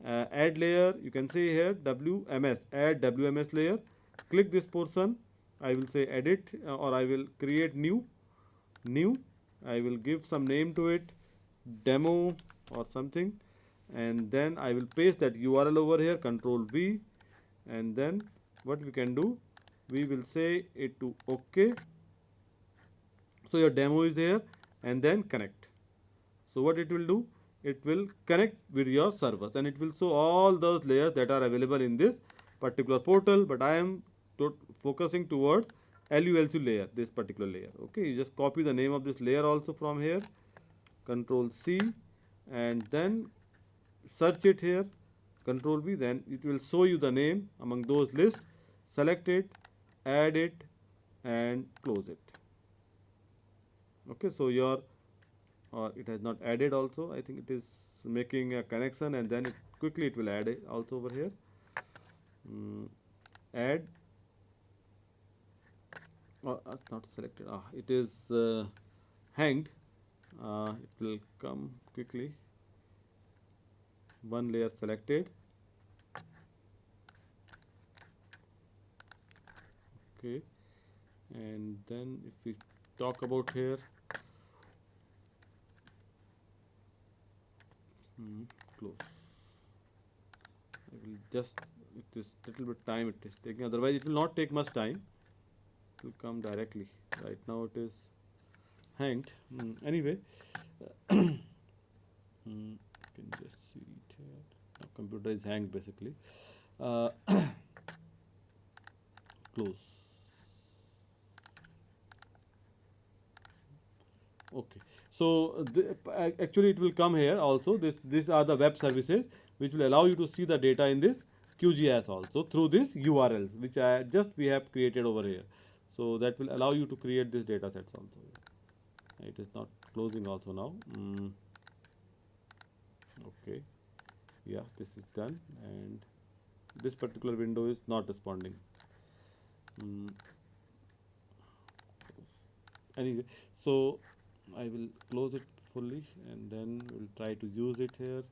add layer, you can see here WMS, add WMS layer, click this portion, I will say edit or I will create new, I will give some name to it, demo or something, and then I will paste that URL over here, Control V, and then what we can do, we will say it to OK. So your demo is there, and then connect. So what it will do, it will connect with your servers, and it will show all those layers that are available in this particular portal. But I am focusing towards LULC layer, this particular layer. Okay, you just copy the name of this layer also from here, Control C, and then search it here, Control V, then it will show you the name among those lists. Select it, add it, and close it. Okay, so your it has not added also. I think it is making a connection, and then quickly it will add it also over here. Add. Not selected. It is hanged. It will come quickly. One layer selected. Okay, and then if we talk about here, close. I will just, it is little bit time it is taking, otherwise it will not take much time. it will come directly. Right now it is hanged. Anyway, you can just see it here. Now computer is hanged basically. Uh, close. Okay. So actually it will come here also. These are the web services which will allow you to see the data in this QGIS also through this URLs which we have created over here. So that will allow you to create these data sets also. It is not closing also now. Okay. Yeah, this is done, and this particular window is not responding. Anyway, so I will close it fully and then we'll try to use it here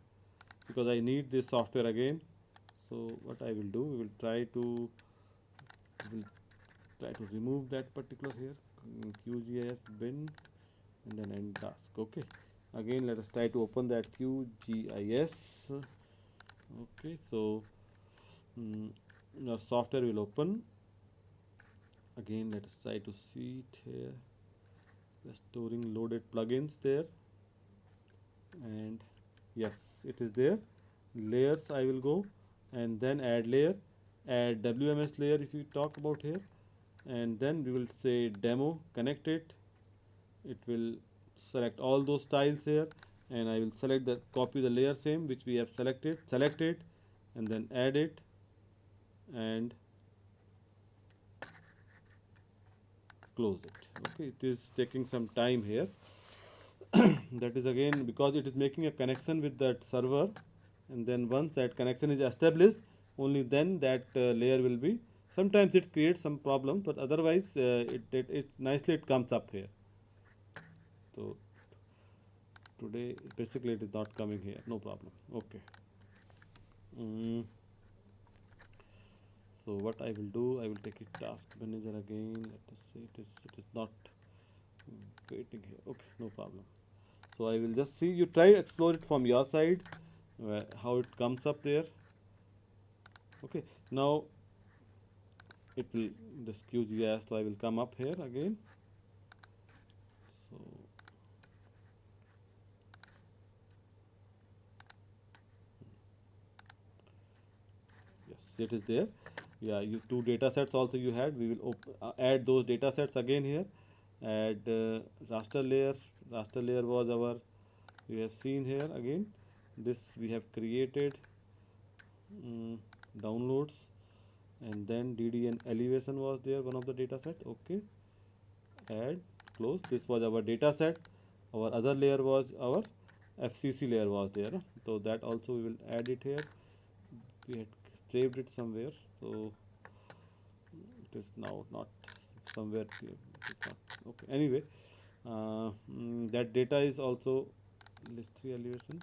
because I need this software again. So what I will do, we will try to remove that particular here QGIS bin and then end task. Okay, again let us try to open that QGIS. Okay, so our software will open again. Let us try to see it here. Storing loaded plugins there, and yes, it is there. Layers I will go and then add layer, add WMS layer if you talk about here, and then we will say demo, connect it. It will select all those tiles here, and I will select the copy the layer same which we have selected, select it, and then add it, and close it. Okay, it is taking some time here. That is again because it is making a connection with that server, and then once that connection is established, only then that layer will be. Sometimes it creates some problem, but otherwise it nicely it comes up here. So today basically it is not coming here, no problem. Okay. So what I will do, I will take it task manager again. Let us say it is not waiting here. Okay, no problem. So I will just see, you try explore it from your side, how it comes up there. Okay, now it will this QGIS, so I will come up here again. So yes, it is there. Yeah, you two data sets also you had. We will add those data sets again here. Add raster layer. Raster layer was our, we have seen here again. This we have created downloads, and then DD and elevation was there, one of the data set. Okay, add, close. This was our data set. Our other layer was our FCC layer was there. So that also we will add it here. We had saved it somewhere, so it is now not somewhere here. Okay, anyway, that data is also list 3 elevation,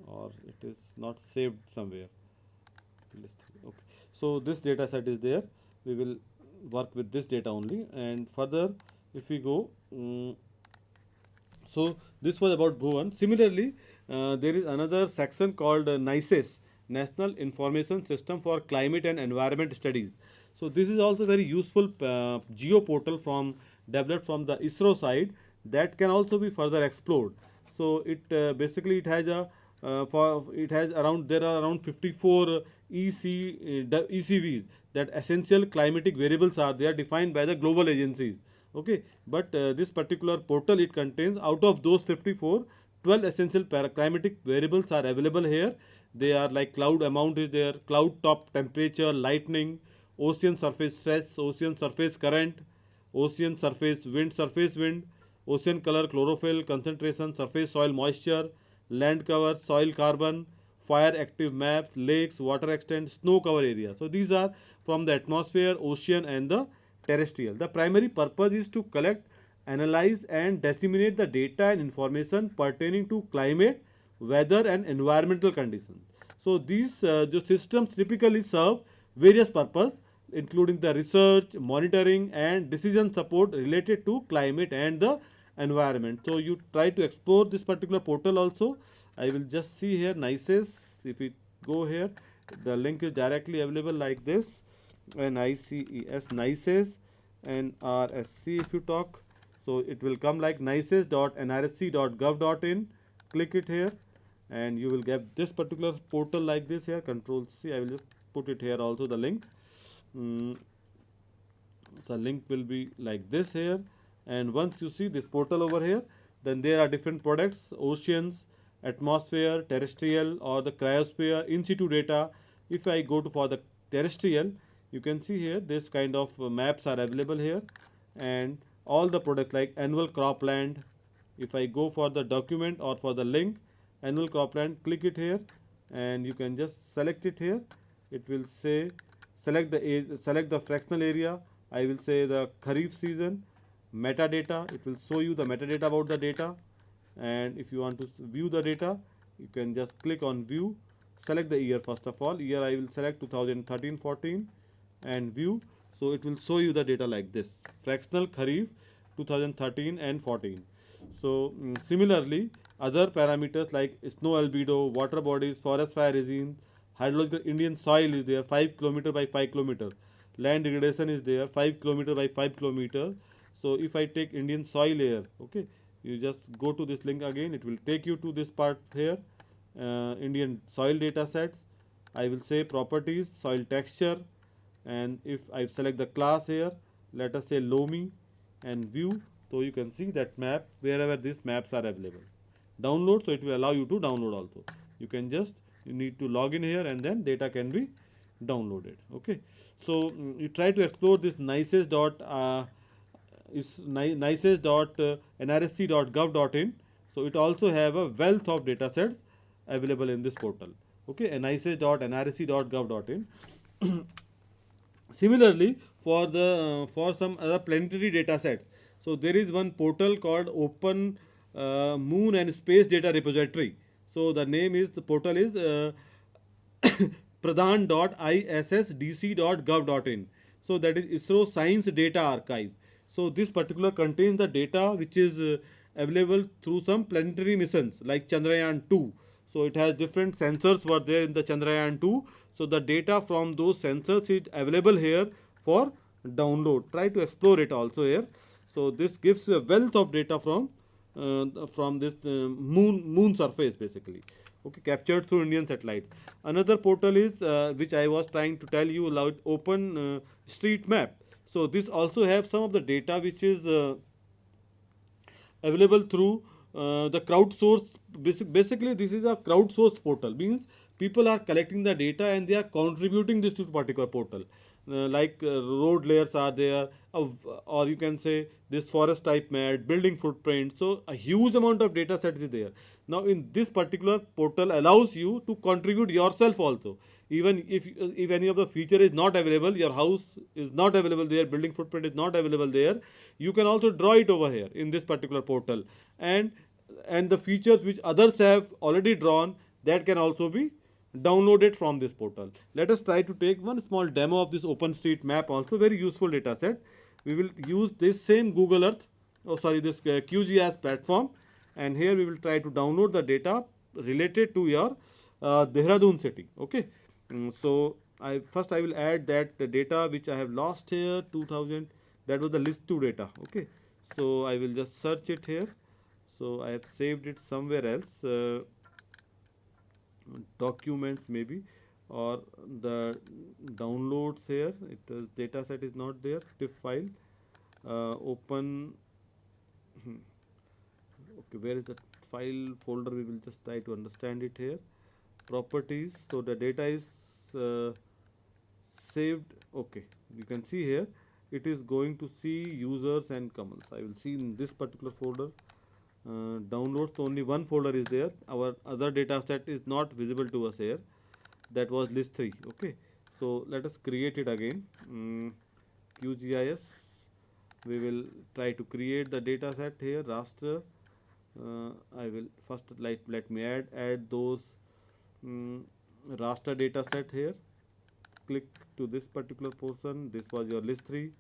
or it is not saved somewhere. List 3. Okay, so this data set is there. We will work with this data only, and further if we go, so this was about Bhuvan. Similarly, there is another section called NICES, National Information System for Climate and Environment Studies. So this is also very useful geo portal from developed from the ISRO side that can also be further explored. So it basically it has a there are around 54 ECVs, that essential climatic variables are there defined by the global agencies. Okay, but this particular portal, it contains, out of those 54, 12 essential climatic variables are available here. They are like cloud amount is there, cloud top temperature, lightning, ocean surface stress, ocean surface current, ocean surface wind, ocean color, chlorophyll concentration, surface soil moisture, land cover, soil carbon, fire active maps, lakes, water extent, snow cover area. So these are from the atmosphere, ocean, and the terrestrial. The primary purpose is to collect, analyze, and disseminate the data and information pertaining to climate, weather, and environmental conditions. So these the systems typically serve various purposes, including the research, monitoring, and decision support related to climate and the environment. So you try to explore this particular portal also. I will just see here NICES. If we go here, the link is directly available like this, NICES, NRSC if you talk. So it will come like nices.nrsc.gov.in. Click it here and you will get this particular portal like this here. Control C. I will just put it here also the link. Mm, the link will be like this here, and once you see this portal over here, then there are different products: oceans, atmosphere, terrestrial, or the cryosphere, in situ data. If I go to for the terrestrial, you can see here this kind of maps are available here, and all the products like annual cropland. If I go for the document or for the link, annual cropland, click it here and you can just select it here. It will say select the fractional area. I will say the Kharif season, metadata. It will show you the metadata about the data, and if you want to view the data, you can just click on view. Select the year first of all. Year I will select 2013-14 and view. So it will show you the data like this: fractional Kharif 2013 and 14. So similarly, other parameters like snow albedo, water bodies, forest fire regime, hydrological Indian soil is there 5 kilometer by 5 kilometer, land degradation is there 5 kilometer by 5 kilometer. So if I take Indian soil here, okay, you just go to this link again, it will take you to this part here, Indian soil data sets. I will say properties, soil texture, and if I select the class here, let us say loamy and view. So you can see that map wherever these maps are available. Download, so it will allow you to download also. You can just, you need to log in here and then data can be downloaded. Okay, so you try to explore this nices dot nices.nrsc.gov.in. So it also have a wealth of data sets available in this portal. Okay, nices.nrsc.gov.in. Similarly, for some other planetary data sets, so there is one portal called Open Moon and Space Data Repository. So the name is, the portal is pradhan.issdc.gov.in. So that is ISRO Science Data Archive. So this particular contains the data which is available through some planetary missions like Chandrayaan 2. So it has different sensors were there in the Chandrayaan 2. So the data from those sensors is available here for download. Try to explore it also here. So this gives a wealth of data from this moon surface basically. Okay, captured through Indian satellites. Another portal is which I was trying to tell you about, Open Street Map. So this also have some of the data which is available through the crowdsource. Basically this is a crowdsourced portal, means people are collecting the data and they are contributing this to particular portal. Road layers are there, or you can say this forest type map, building footprint. So a huge amount of data sets is there. Now in this particular portal allows you to contribute yourself also. Even if any of the feature is not available, your house is not available there, building footprint is not available there, you can also draw it over here in this particular portal, and the features which others have already drawn, that can also be downloaded from this portal. Let us try to take one small demo of this OpenStreetMap, also very useful data set. We will use this same Google Earth, this QGIS platform, and here we will try to download the data related to your Dehradun city. Okay, so I will add that the data which I have lost here 2000, that was the list 2 data. Okay, so I will just search it here. So I have saved it somewhere else. Documents maybe, or the downloads here. It is data set is not there. TIFF file. Open. Okay, where is the file folder? We will just try to understand it here. Properties. So the data is saved. Okay, you can see here. It is going to see users and comments. I will see in this particular folder. Downloads, only one folder is there. Our other data set is not visible to us here. That was list 3. Okay, so let us create it again. QGIS, we will try to create the data set here, raster. I will first let me add those raster data set here. Click to this particular portion. This was your list 3,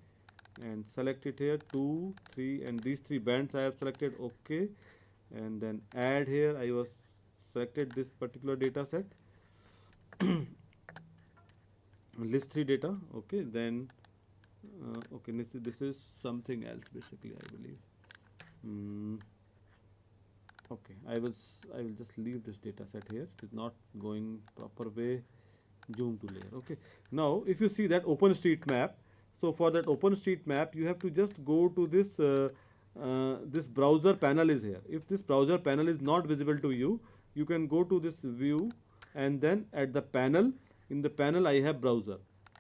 and select it here, 2, 3, and these 3 bands I have selected. Okay, and then add here. I was selected this particular data set, list 3 data. Okay, then Okay, this is something else basically, I believe. Mm, okay, I will just leave this data set here. It is not going proper way. Zoom to layer. Okay. Now, if you see that OpenStreetMap, so for that OpenStreetMap, you have to just go to this this browser panel is here. If this browser panel is not visible to you, you can go to this view, and then at the panel, in the panel I have browser.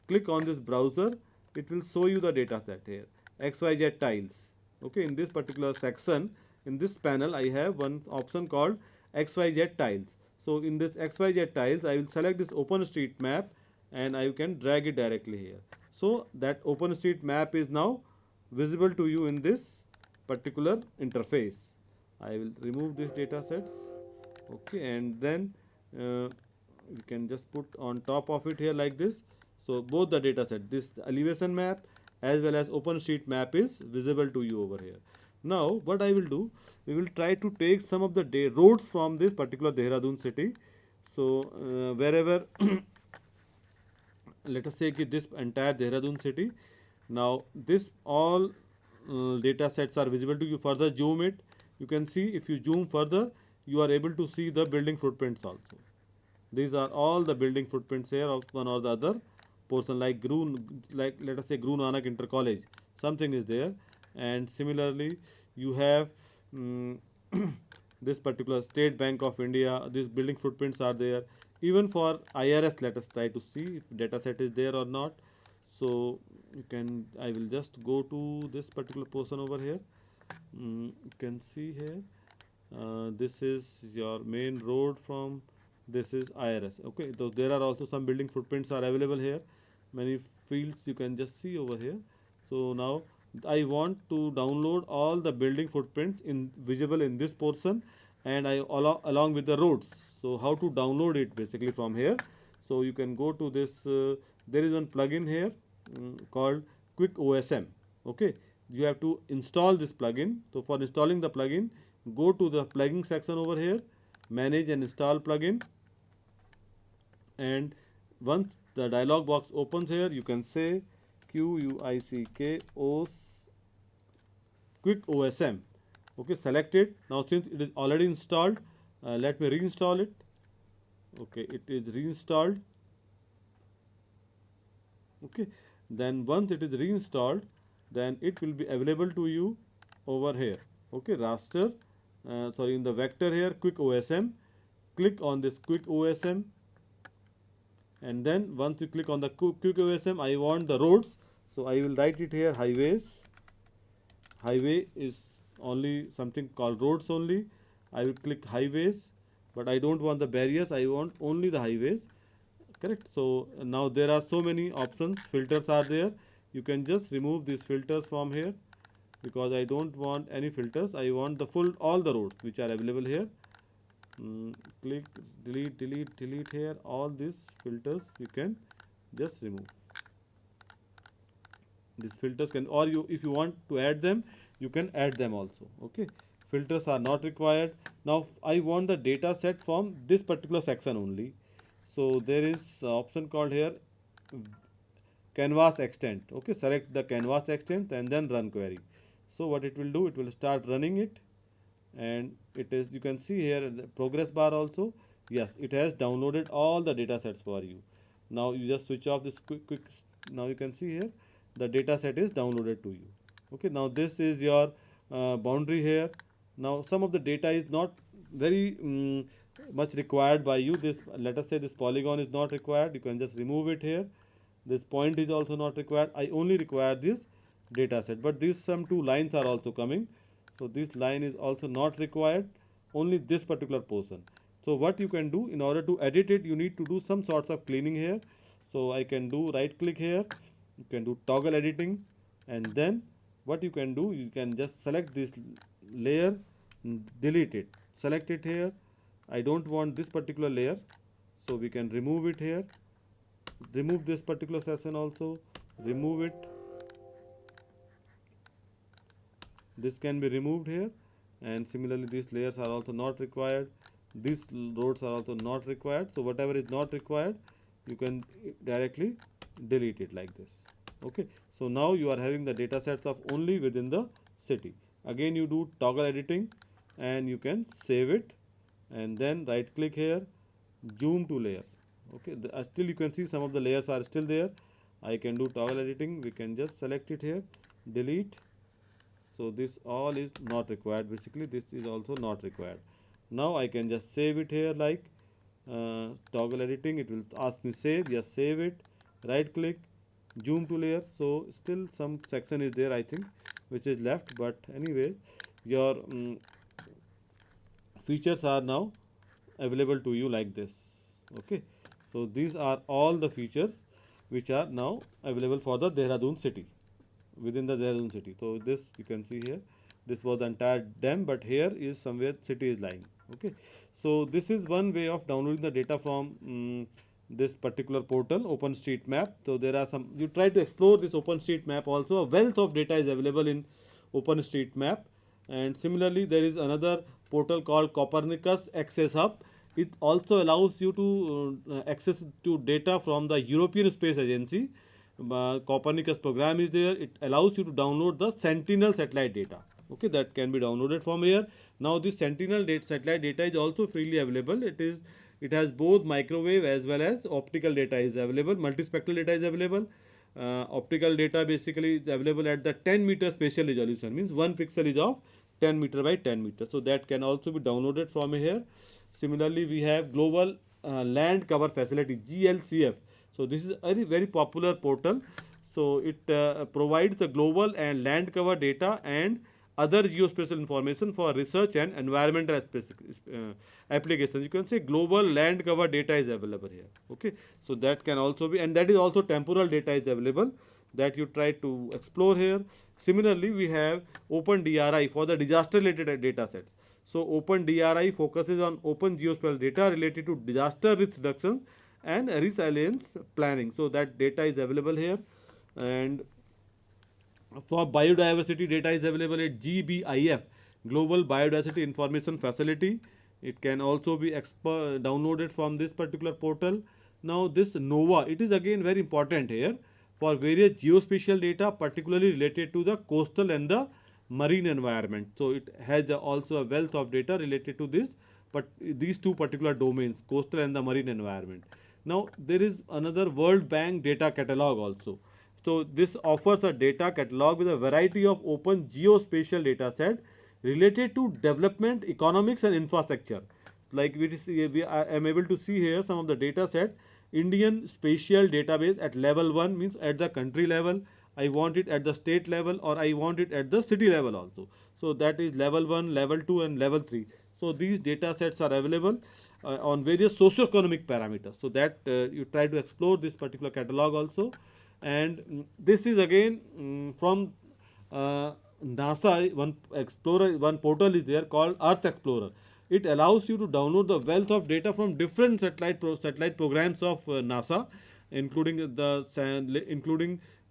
Click on this browser, it will show you the data set here, XYZ tiles. Okay, in this particular section, in this panel, I have one option called XYZ tiles. So in this XYZ tiles, I will select this OpenStreetMap and I can drag it directly here. So that OpenStreetMap is now visible to you in this particular interface. I will remove these data sets. Okay, and then you can just put on top of it here like this. So both the data set, this elevation map as well as OpenStreetMap is visible to you over here. Now what I will do, we will try to take some of the roads from this particular Dehradun city. So wherever let us say this entire Dehradun city. Now this all data sets are visible to you. Further zoom it, you can see if you zoom further, you are able to see the building footprints also. These are all the building footprints here of one or the other portion, like like let us say Guru Nanak Inter College, something is there, and similarly you have this particular State Bank of India. These building footprints are there. Even for IRS, let us try to see if data set is there or not. So you can, I will just go to this particular portion over here. You can see here. This is your main road from, this is IRS. Okay, so there are also some building footprints are available here. Many fields you can just see over here. So now I want to download all the building footprints in visible in this portion, and along with the roads. So how to download it basically from here? So you can go to this. There is one plugin here called Quick OSM. Okay, you have to install this plugin. So for installing the plugin, go to the plugin section over here, manage and install plugin, and once the dialog box opens here, you can say Quick OSM. Okay, select it. Now since it is already installed, let me reinstall it. Okay, it is reinstalled. Okay, then once it is reinstalled, then it will be available to you over here. Okay, raster, sorry, in the vector here, Quick OSM. Click on this Quick OSM, and then once you click on the Quick OSM, I want the roads, so I will write it here, highways. Highway is only something called roads only. I will click highways, but I don't want the barriers, I want only the highways. Correct. So now there are so many options, filters are there. You can just remove these filters from here, because I don't want any filters. I want the full all the roads which are available here. Click delete here. All these filters you can just remove. These filters can, or you, if you want to add them, you can add them also. Okay, filters are not required. Now I want the data set from this particular section only. So there is option called here canvas extent. Okay, select the canvas extent and then run query. So what it will do, it will start running it, and it is, you can see here the progress bar also. Yes, it has downloaded all the data sets for you. Now you just switch off this quick. Now you can see here the data set is downloaded to you. Okay, now this is your boundary here. Now some of the data is not very much required by you. This, let us say this polygon is not required, you can just remove it here. This point is also not required. I only require this data set, but these some two lines are also coming. So this line is also not required, only this particular portion. So what you can do, in order to edit it, you need to do some sorts of cleaning here. So I can do right click here, you can do toggle editing, and then what you can do, you can just select this layer, delete it, select it here. I don't want this particular layer, so we can remove it here. Remove this particular section also, remove it. This can be removed here, and similarly these layers are also not required. These roads are also not required. So whatever is not required, you can directly delete it like this. Okay, so now you are having the data sets of only within the city. Again you do toggle editing and you can save it, and then right click here, zoom to layer. Okay, still you can see some of the layers are still there. I can do toggle editing, we can just select it here, delete. So this all is not required, basically this is also not required. Now I can just save it here, like toggle editing, it will ask me save, yes, save it, right click, zoom to layer. So still some section is there, I think, which is left, but anyway your features are now available to you like this. Okay, so these are all the features which are now available for the Dehradun city, within the Dehradun city. So this you can see here, this was the entire dam, but here is somewhere city is lying. Okay, so this is one way of downloading the data from this particular portal, OpenStreetMap. So there are some, you try to explore this OpenStreetMap also, a wealth of data is available in OpenStreetMap. And similarly there is another portal called Copernicus Access Hub. It also allows you to access to data from the European Space Agency. Copernicus program is there. It allows you to download the Sentinel satellite data. Okay, that can be downloaded from here. Now this Sentinel satellite data is also freely available. It has both microwave as well as optical data is available. Multispectral data is available. Optical data basically is available at the 10-meter spatial resolution, means 1 pixel is of 10 meter by 10 meter. So that can also be downloaded from here. Similarly, we have Global Land Cover Facility, GLCF. So this is a very popular portal. So it provides the global and land cover data and other geospatial information for research and environmental applications. You can say global land cover data is available here. Okay, so that can also be, and that is also temporal data is available that you try to explore here. Similarly, we have OpenDRI for the disaster related data sets. So OpenDRI focuses on open geospatial data related to disaster risk reductions and resilience planning. So that data is available here. And for biodiversity, data is available at GBIF, Global Biodiversity Information Facility. It can also be downloaded from this particular portal. Now this NOVA, it is again very important here for various geospatial data, particularly related to the coastal and the marine environment. So it has also a wealth of data related to this, but these two particular domains, coastal and the marine environment. Now there is another World Bank data catalog also. So this offers a data catalog with a variety of open geospatial data set related to development, economics and infrastructure. Like I am able to see here some of the data set. Indian Spatial Database at level 1 means at the country level. I want it at the state level, or I want it at the city level also. So that is level 1, level 2 and level 3. So these data sets are available on various socio-economic parameters. So that you try to explore this particular catalog also. And this is again from NASA, one portal is there called Earth Explorer. It allows you to download the wealth of data from different satellite programs of NASA, including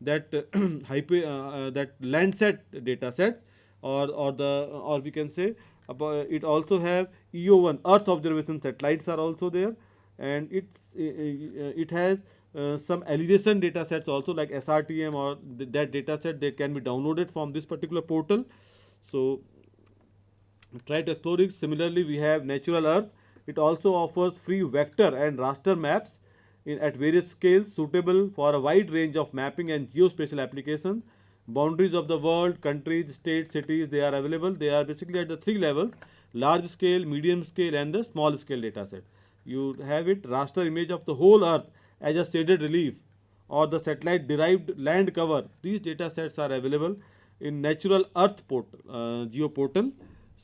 that that Landsat data set, or we can say it also have EO1 Earth observation satellites are also there, and it has some elevation data sets also like SRTM or that data set, they can be downloaded from this particular portal. So try to explore it. Similarly, we have Natural Earth. It also offers free vector and raster maps at various scales suitable for a wide range of mapping and geospatial applications. Boundaries of the world, countries, states, cities, they are available. They are basically at the 3 levels: large scale, medium scale and the small scale data set. You have it raster image of the whole earth as a shaded relief, or the satellite derived land cover. These data sets are available in Natural Earth portal, geo portal.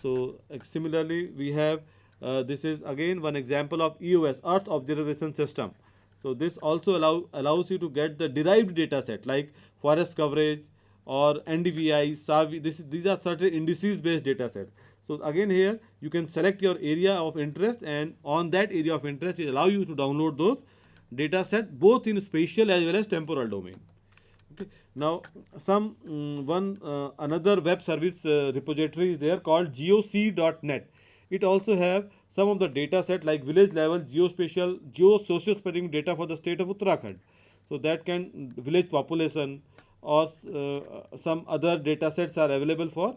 So similarly, we have this is again one example of EOS, Earth Observation System. So this also allows you to get the derived data set like forest coverage or NDVI, SAVI. These are certain indices based data sets. So again here you can select your area of interest, and on that area of interest it allows you to download those data set both in spatial as well as temporal domain. Okay. Now some another web service repository is there called geoc.net. It also have some of the data set like village level geospatial geosociosparing data for the state of Uttarakhand. So that can village population or some other data sets are available for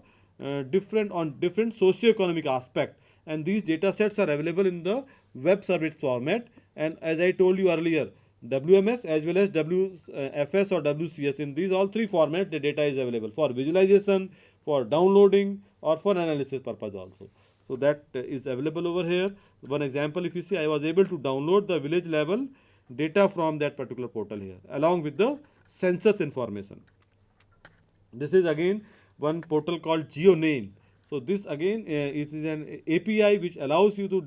different socio-economic aspect, and these data sets are available in the web service format. And as I told you earlier, WMS as well as WFS or WCS, in these all three formats the data is available for visualization, for downloading, or for analysis purpose also. So that is available over here. One example, if you see, I was able to download the village level data from that particular portal here along with the census information. This is again one portal called GeoName. So this again it is an API which allows you to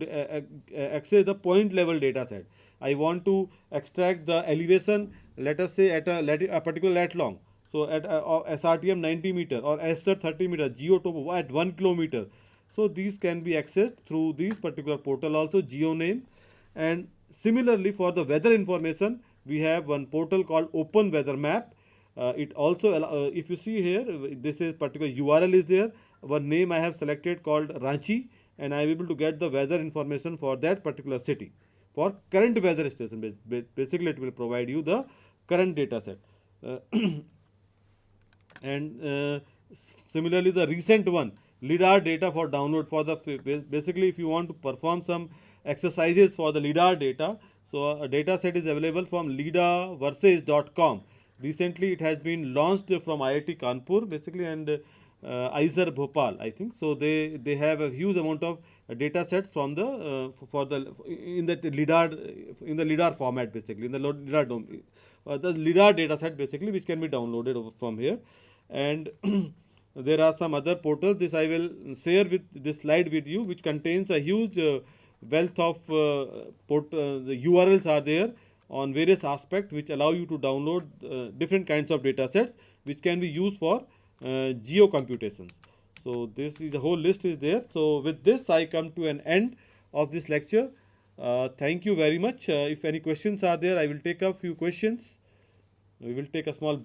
access the point level data set. I want to extract the elevation, let us say at a particular lat long. So at SRTM 90 meter or Aster 30 meter, geotopo at 1 kilometer. So these can be accessed through this particular portal also, GeoName. And similarly for the weather information, we have one portal called Open Weather Map. It also if you see here, this is particular URL is there. One name I have selected called Ranchi, and I am able to get the weather information for that particular city for current weather station. Basically it will provide you the current data set. And similarly the recent one, LIDAR data for download for the basically if you want to perform some exercises for the LIDAR data, so a data set is available from lidaverses.com. Recently it has been launched from IIT Kanpur basically, and IISER Bhopal, I think. So they have a huge amount of data sets from the for the in the LIDAR format, basically in the LIDAR the LIDAR data set basically, which can be downloaded over from here. And there are some other portals. This I will share with this slide with you, which contains a huge wealth of the URLs are there on various aspects which allow you to download different kinds of data sets which can be used for geo computations. So this is the whole list is there. So with this I come to an end of this lecture. Thank you very much. If any questions are there, I will take a few questions. We will take a small